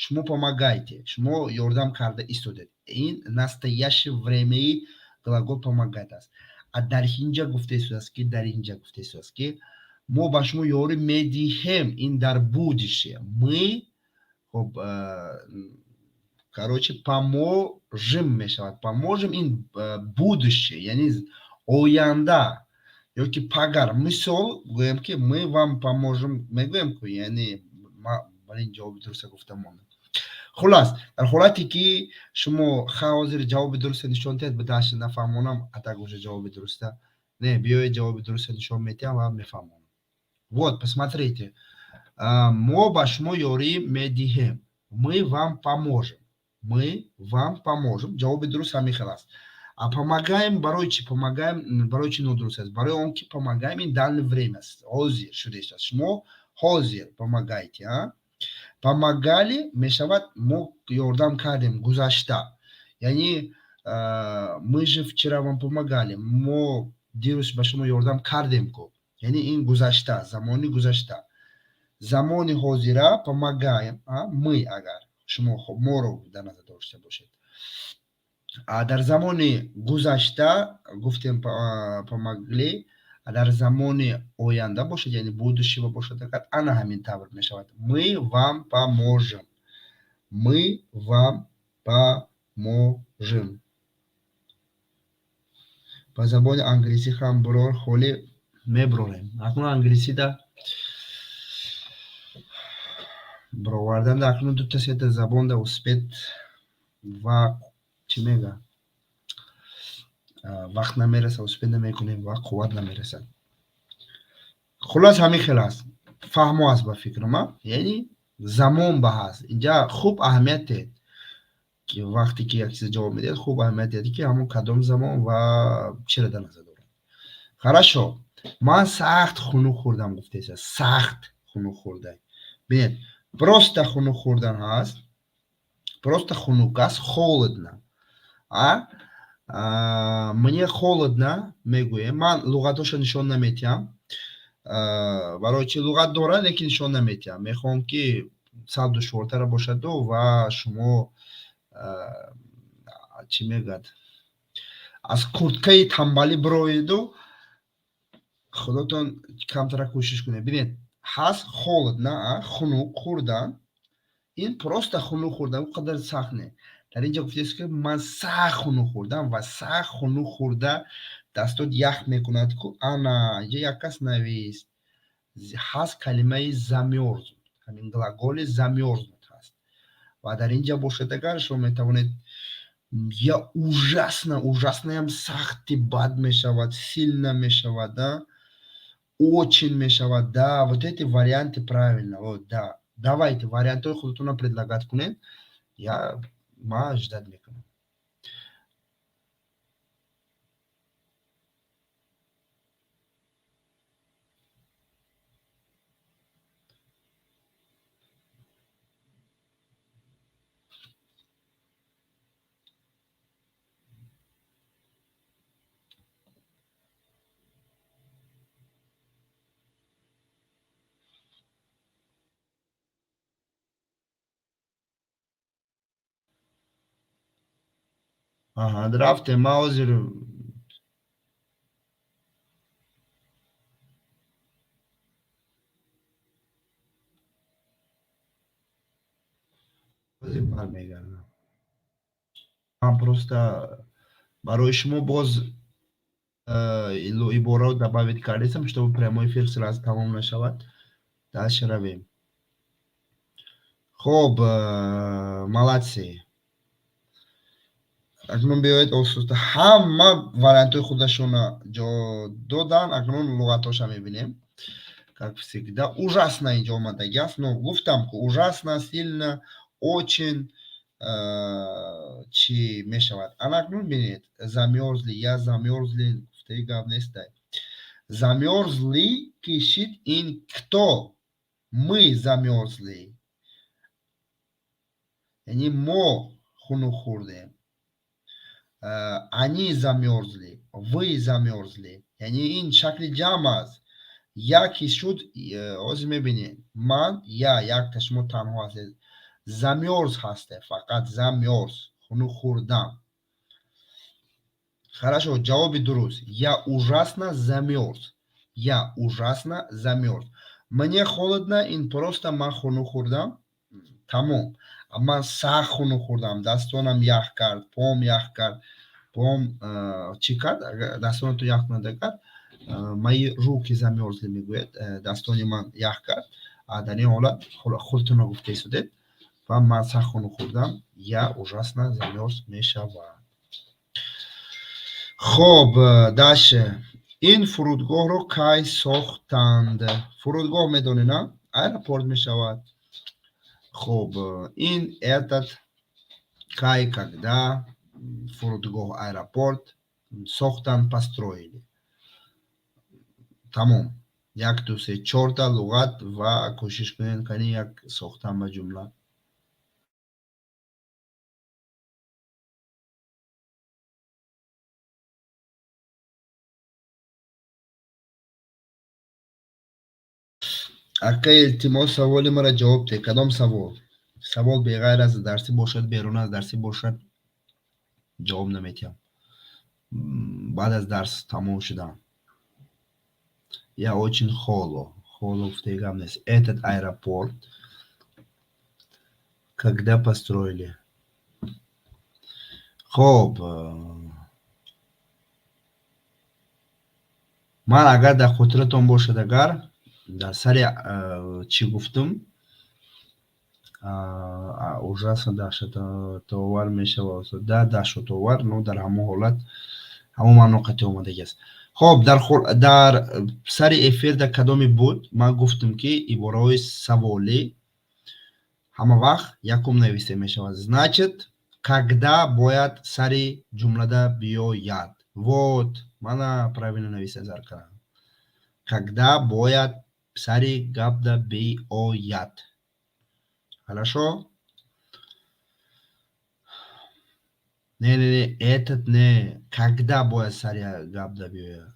шумо помогаете шумо ёрдам карда истодаед ин настоящее времяи глагол помогать аст дар инҷа гуфта истодааст ки мо ба шумо ёрӣ медиҳем ин дар будише мы хоб короче поможем мешавад поможем ин будише яъне оянда ёки пагар мисол гӯем ки мы вам поможем мегӯем ки яъне балин ҷавоби дуруста гуфтам хулас дар ҳолате ки шумо ҳозир ҷавоби дуруста нишон диҳед бадааш нафаҳмонам атак уже ҷавоби дуруста не биёед ҷавоби дуруста нишон медиҳам ва мефаҳмонам вот посмотрите мо ба шумо ёрӣ медиҳем мы вам поможем ҷавоби дуруст ҳамин хел аст помогаем барои чӣ помогаем барои чӣ нодуруст аст барои он ки помогаем ин данное время аст ҳозир шудааст шумо ҳозир помогаете помогали мешавад мо ёрдам кардем гузашта яъне мы же вчера вам помогали мо дирӯз ба шумо ёрдам кардем ку яъне ин гузашта замони гузашта замони ҳозира помогаем мы агар шумо моро дар назар дошта бошед дар замони гузашта гуфтем помогли, дар замони оянда бошад, яъне будущего бошад, ана ҳамин тавр мешавад. Мы вам поможем. Мы вам поможем. Ба забони англисӣ ҳам бурор холӣ мебурорем. Акнун англисида буровардан акнун дута сета забонда успет ва чӣ мега вақт намераса, успет намекунем ва қувват намерасад. хулос ҳамин хел аст. Фаҳмо аст ба фикрама, яъне замон ба ҳаст. Инҷа хуб аҳамият диҳед ки вақте ки як чиз ҷавоб медиҳед, хуб аҳамият диҳед ки ҳамон кадом замон ва чиро дар назар доред. Хорошо, ман сахт хунук хӯрдам гуфтеса. Сахт хунук хӯрдай. Бинед, просто хунук хӯрдан ҳаст. Просто хунук аст, холодно. Мне холодно мегӯем. Ман луғатошо нишон наметиҳам. барои чи луғат дорад, лекин нишон наметиҳам. Мехоҳам ки сал душвортар бошаду ва шумо чӣ мегӯяд, аз курткаи танбалӣ бироеду, худотон камтара кӯшиш кунед. Бинед, ҳаст холодно, хунук хӯрдан. ин просто хунук хӯрдан, он қадар сахт не. дар инҷа гуфтест ки ман сахт хунук хӯрдам ва сахт хунук хӯрда дастот ях мекунад ку ана инҷа як кас навист. ҳаст калимаи замёрз, ҳамин глаголи замёрзнут ҳаст. ва дар инҷа бошад, агар шумо метавонед я ужаснаям сахти бад мешавад, сильно мешавад, очень мешавад, да, вот эти варианты правильно, вот, да. Давайте вариантҳои худатонро предлагат кунед. Ман ждат мекунам. рафтем, ман ҳозир бармегардам. Ман просто барои шумо боз ибораро добавить кардем, чтобы прямой эфир сразу тамом нашавад. Дальше равем. Хоб, молодцы. акнун биёед осуста. Ҳама вариантҳои худашонро ҷо додан. Акнун луғатоша мебинем. Как всегда, ужасно инҷа омадаги аст. Но гуфтам ки ужасно, сильно, очень чӣ мешавад. Ана акнун бинед, замёрзли, я замёрзли, гуфтаи гап нестай. Замёрзли кишид ин кто? Мы замёрзли. Яъне мо хунук хӯрдем. Они замёрзли, вы замёрзли. Яъне ин шакли ҷамъ аст. Яки шуд, ҳозир мебинед, ман, я, якта, шумо танҳо ҳастед. Замёрз ҳастед, фақат замёрз, хунук хӯрдам. Хорошо, ҷавоби дуруст. Я ужасно замёрз. Я ужасно замёрз. Мне холодно, ин просто ман хунук хӯрдам. Тамом. Ман сахт хунук хӯрдам. Дастонам ях кард, поам ях кард. Поам чӣ кард? Дастонату ях кунад агар мои руки замёрзли мегӯяд. Дастони ман ях кард. Дар ин ҳолат худтонро гуфта истодед ва ман сахт хунук хӯрдам. Я ужасно замёрз мешавад. хоб, дальше. ин фурудгоҳро кай сохтанд? Фурудгоҳ медонед, на? Аэропорт мешавад. хоб, ин этот кай, когда фурудгоҳ, аэропорт сохтанд, построили. Тамом. 1, 2, 3, 4 луғат ва кӯшиш кунед кани як сохтан ба ҷумла. ака илтимос саволи маро ҷавоб деҳ. Кадом савол? Савол беғайр аз дарсӣ бошад, берун аз дарсӣ бошад. جواب نمیتیم. بعد از درس تموم شدم. Я очень холо в Тегамнес. Этот аэропорт когда построили? خب من اگر در خاطرتون باشد اگر در سر چی گفتم ужасно даҳшатовар мешавад. даҳшатовар но дар ҳамон ҳолат ҳамон маъно қатъи омадагӣ аст. хоб дар сари эфир дар кадоме буд ман гуфтам ки ибораҳои саволӣ ҳама вақт якум нависта мешавад. Значит, когда бояд сари ҷумлада биёяд. Вот мана правилно нависта заркарам. Когда бояд сари гапда биёяд. Хорошо? Не, этот не. Когда бояд сари гапда биёяд.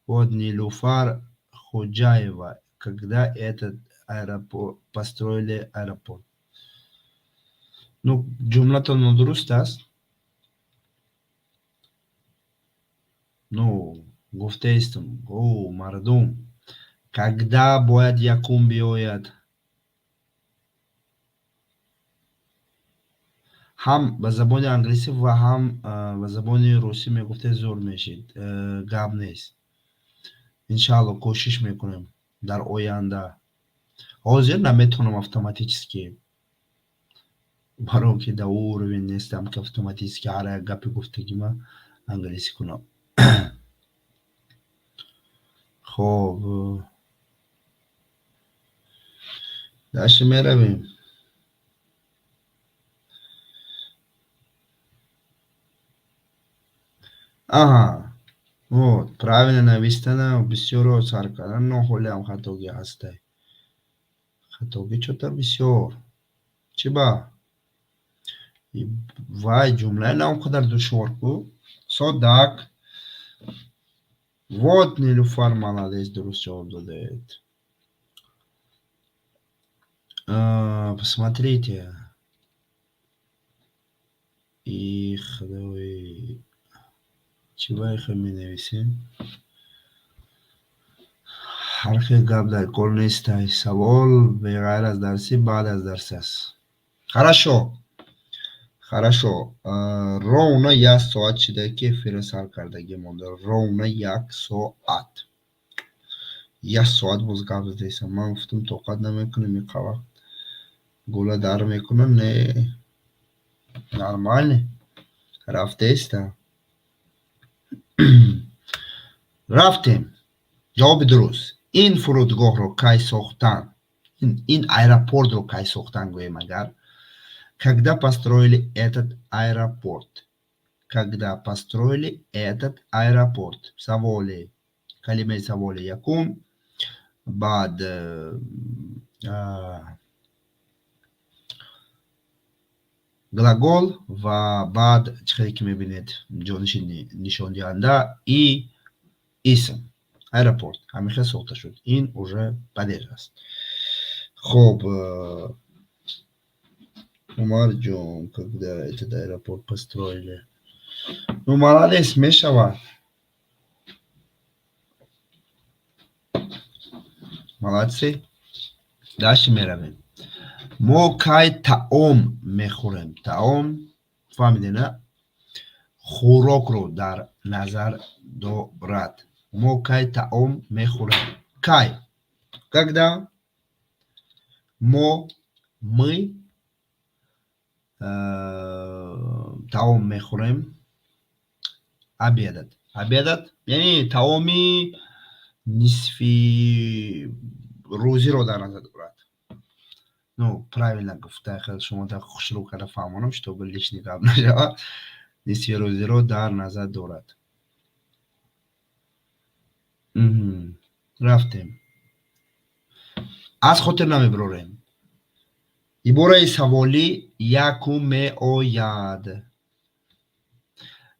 Вот Нилуфар Ходжаева. Когда этот аэропорт построили аэропорт. Ну, ҷумлатон нодуруст аст. Ну, гуфтаистам. О, мардум. Когда бояд якум биёяд. ҳам ба забони англисӣ ва ҳам ба забони русӣ мегуфтед зур мешид. Гап нест. иншалло кӯшиш мекунем дар оянда. ҳозир наметавонам автоматически, баро ки дар уровень нестам ки автоматически ҳар як гапи гуфтагима англисӣ кунам. хоб дашти меравем. Аҳа, вот правильно навистана бисёро сар кардан, но ҳолиам хатогӣ ҳастай. Хатогӣ чота бисёр. Чӣ ба? Вай ҷумлаи на он қадар душвор ку. Содак. Вот Нилуфар молодец, дуруст ҷавоб додед. Посмотрите. Ихдои чивайха менависем. ҳарфи гап дар кор нестай. Савол беғайр аз дарси баъд аз дарс аст. Хорошо. Ровно 1 соат шуда ки эфирро сар кардагӣ монда. Ровно 1 соат. 1 соат боз гап задесам. Ман гуфтам тоқат намекунем иқа вақт. гула дар мекунам. Не. Нормально. рафтеста. рафтем. ҷавоби дуруст. ин фурудгоҳро кай сохтан? ин аэропортро кай сохтан гӯем агар? Когда построили этот аэропорт? Когда построили этот аэропорт? Саволе. Калимаи саволе якум. Баъд глагол ва баъд чиқаре ки мебинед ҷонишини нишондиҳанда и исм. Аэропорт. Ҳамеша сохта шуд. Ин уже падеж аст. хоб Умар ҷон, когда этот аэропорт построили? Ну, молодец, мешавад. молодцы. дашти меравем. мо кай таом мехӯрем? Таом фаҳмиде на? хӯрокро дар назар дорад. мо кай таом мехӯрем? Кай. Когда? Мы таом мехӯрем. Обедат. Обедат яъне таоми нисфи рӯзиро дар назар дорад. Ну, правильно гуфта. Хел шумо так хушрӯ карда фаҳмонам, чтобы лишний гап нашавад. нисфи рӯзиро дар назар дорад. рафтем. аз хотир намебирорем. ибораи саволӣ якум меояд.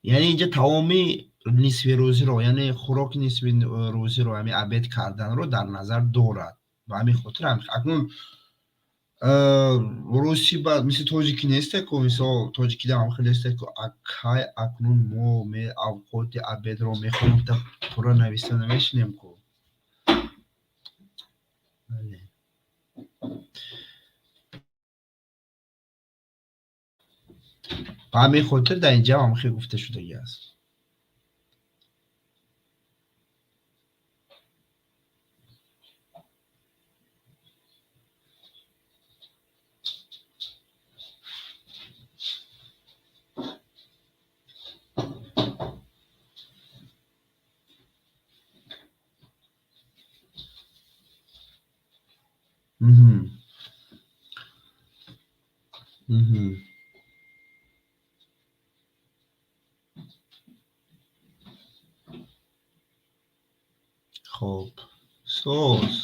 яъне инҷа таоми нисфи рӯзиро, яъне хӯроки нисфи рӯзиро, ҳамин абед карданро дар назар дорад. ба ҳамин хотир акнун რუსი მისი თოჯიკი ნესტეკო მისო თოჯიკი და ამხელესტეკო აკაი აკნუნ мо მე ავყოდი აბედრო მეხონებ და ფურანა ვისანა მეშნემკო ალე ბამი ხოთერ და ინჯა ამხე გუფტე შუდა გიას Mhm. Mhm. خب سوس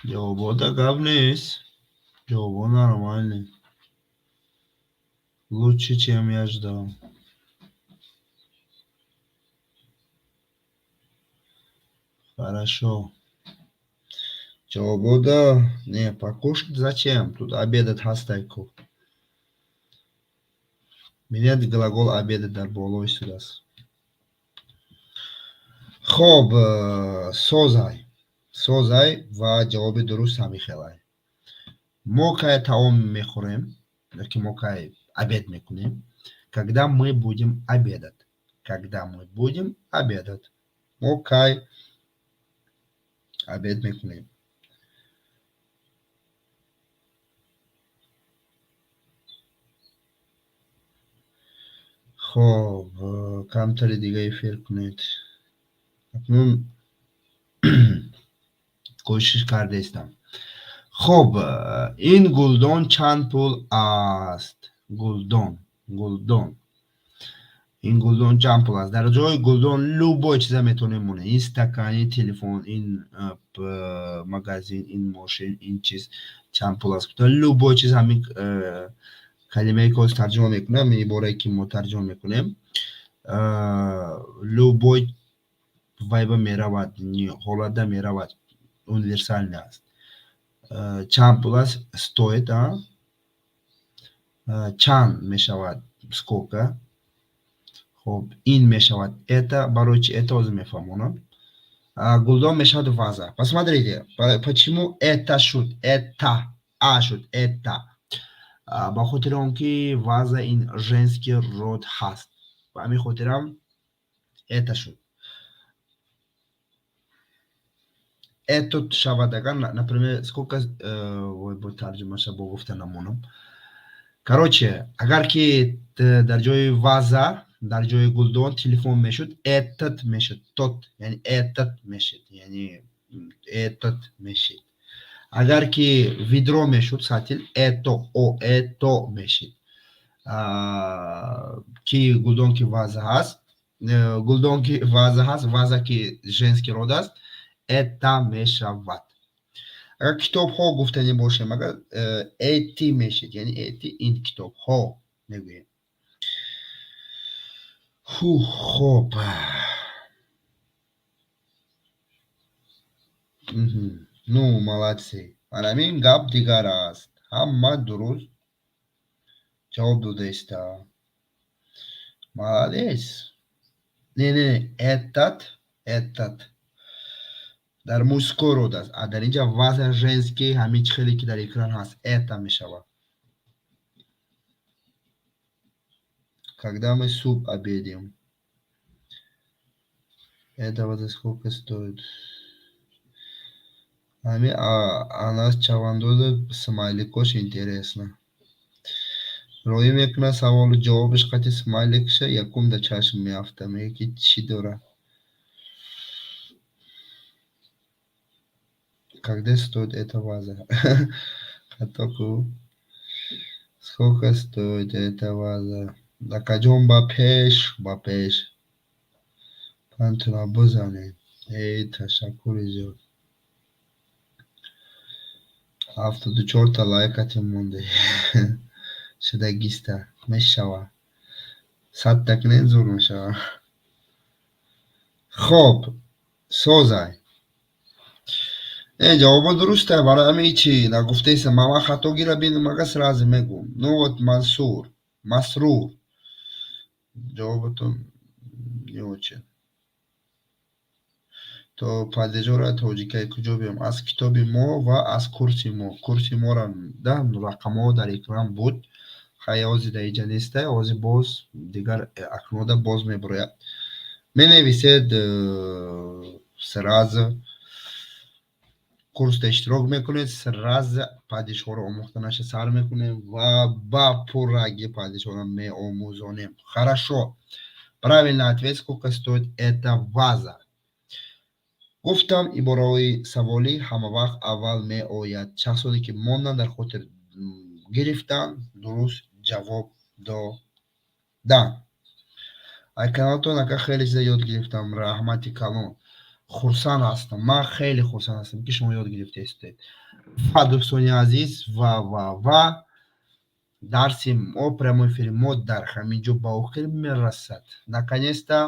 جوابو да гавнес جوابо нормальный лучше чем я ждал хорошо جوابо да не покушать зачем тут обедать хастайку меняет глагол обедать дар болои сурас خب созай ва ҷавоби дуруст ҳамихелай мо кай таом мехӯрем ки мо кай обед мекунем когда мы будем обедать когда мы будем обедать мо кай обед мекунем خب камтари дига эфир кунед акнун кӯшиш кардаистам خب ин гулдон чанд пул аст гулдон ин гулдон чанд пул аст дар ҷои гулдон любой чиза метавонем монем ин стакан ин телефон ин магазин ин мошин ин чиз чанд пул аст любой чиз ҳамин калимае ки ҳозир тарҷима мекунем иборае ки мо тарҷима мекунем любой вайба меравад ҳолатда меравад универсальный аст чанд пул аст стоит чанд мешавад сколько хоб ин мешавад это барои чи это ҳозир мефаҳмонам гулдон мешавад ваза посмотрите почему это шуд это шуд это ба хотири он ки ваза ин женский род ҳаст ба ҳамин хотирам это шуд это шавад агар например сколько бо тарҷумаша бо гуфта намонам короче агар ки дар ҷои ваза дар ҷои гулдон телефон мешуд этот мешуд тот яъни этот мешуд яъни этот мешуд агар ки видро мешуд сатил это мешуд ки гулдон ки ваза ҳаст гулдон ки ваза ҳаст ваза ки женский род аст это мешавад агар китобҳо гуфтанӣ бошем агар эти мешуд яъни эти ин китобҳо мегӯем хоб ну молодцы ҳамин гап дигар аст ҳама дуруст ҷавоб додаиста молодец не этот дар мужской род аст дар инҷа ваза женский ҳамин чихеле ки дар экран ҳаст это мешавад когда мы суп обедим это ваза сколько стоит ҳамин анас чавандоза смайликош интересно роӣ мекунад саволу ҷавобиш қати смайликша якум да чашм меафта мега ки чӣ дорад когда стоит эта ваза хатоку сколько стоит эта ваза да каҷон ба пеш пантуна бизанед ташаккури зиёд 74 лайкатин монда шудагиста мешавад 100 так не зур мешавад خب سوزای جواب درسته برای همین چی نگفته است ماما خطا گیره بین مگس راز میگم نوت منصور مسرور جوابتون یوچه تو падежора тоҷикаи куҷо биём аз китоби мо ва аз курси мора да рақамҳо дар экран буд хай ози да иҷа неста ози боз дигар акнода боз мебурояд менависед сразу курсда иштирок мекунед сразу падежҳоро омӯхтанаша сар мекунем ва ба пурраги падежҳоро меомӯзонем хорошо правильный ответ сколько стоит эта ваза гуфтам ибораҳои саволӣ ҳама вақт аввал меояд шахсоне ки мондан дар хотир гирифтан дуруст ҷавоб додан каналтон ака хеле чиза ёд гирифтам раҳмати калон хурсанд ҳастам ман хеле хурсанд ҳастам ки шумо ёд гирифтаистед ва дӯстони азиз ва дарси мо прямой эфири мо дар ҳамин ҷо ба охир мерасад наконец-то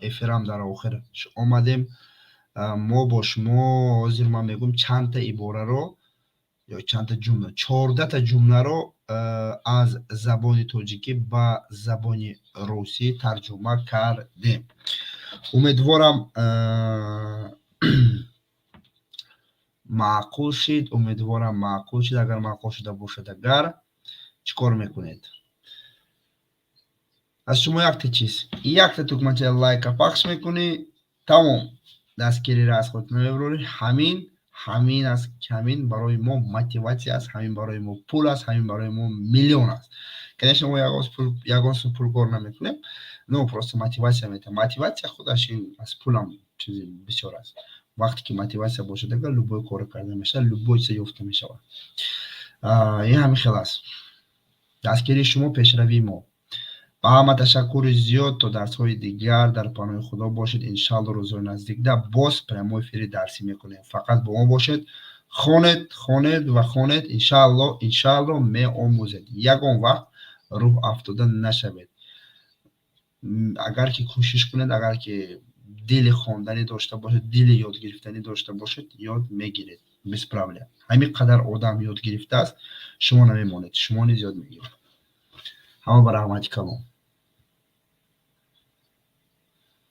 эфирам дар охир омадем мо бо шумо ҳозир ман мегӯям чандта ибораро ё чандта ҷумла 14 ҷумларо аз забони тоҷикӣ ба забони русӣ тарҷума кардем умедворам маъқул шид агар маъқул шуда бошад агар чӣ кор мекунед аз шумо якта чиз якта тукмача лайка пахш мекунӣ тамом дастгирӣ аз худ мебурӣ ҳамин аст ҳамин барои мо мотиватсия аст ҳамин барои мо пул аст ҳамин барои мо миллион аст конечно мо ягон пул кор намекунем но просто мотиватсия метавон мотиватсия худаш ин аз пулам чизи бисёр аст вақте ки мотиватсия бошад агар любой коро карда мешавад любой чиза ёфта мешавад ин ҳамин хел аст дастгирии шумо пешравии мо ба ҳама ташаккури зиёд то дарсҳои дигар дар паноҳи худо бошед иншаалло рӯзҳои наздикда боз прямой эфири дарсӣ мекунем фақат бо мо бошед хонед ва хонед иншаалло меомӯзед ягон вақт рӯҳ афтода нашавед агар ки кӯшиш кунед агар ки дили хонданӣ дошта бошед дили ёд гирифтанӣ дошта бошед ёд мегиред без проблем ҳамин қадар одам ёд гирифтааст шумо намемонед шумо низ ёд мегиред ҳама ба раҳмати калон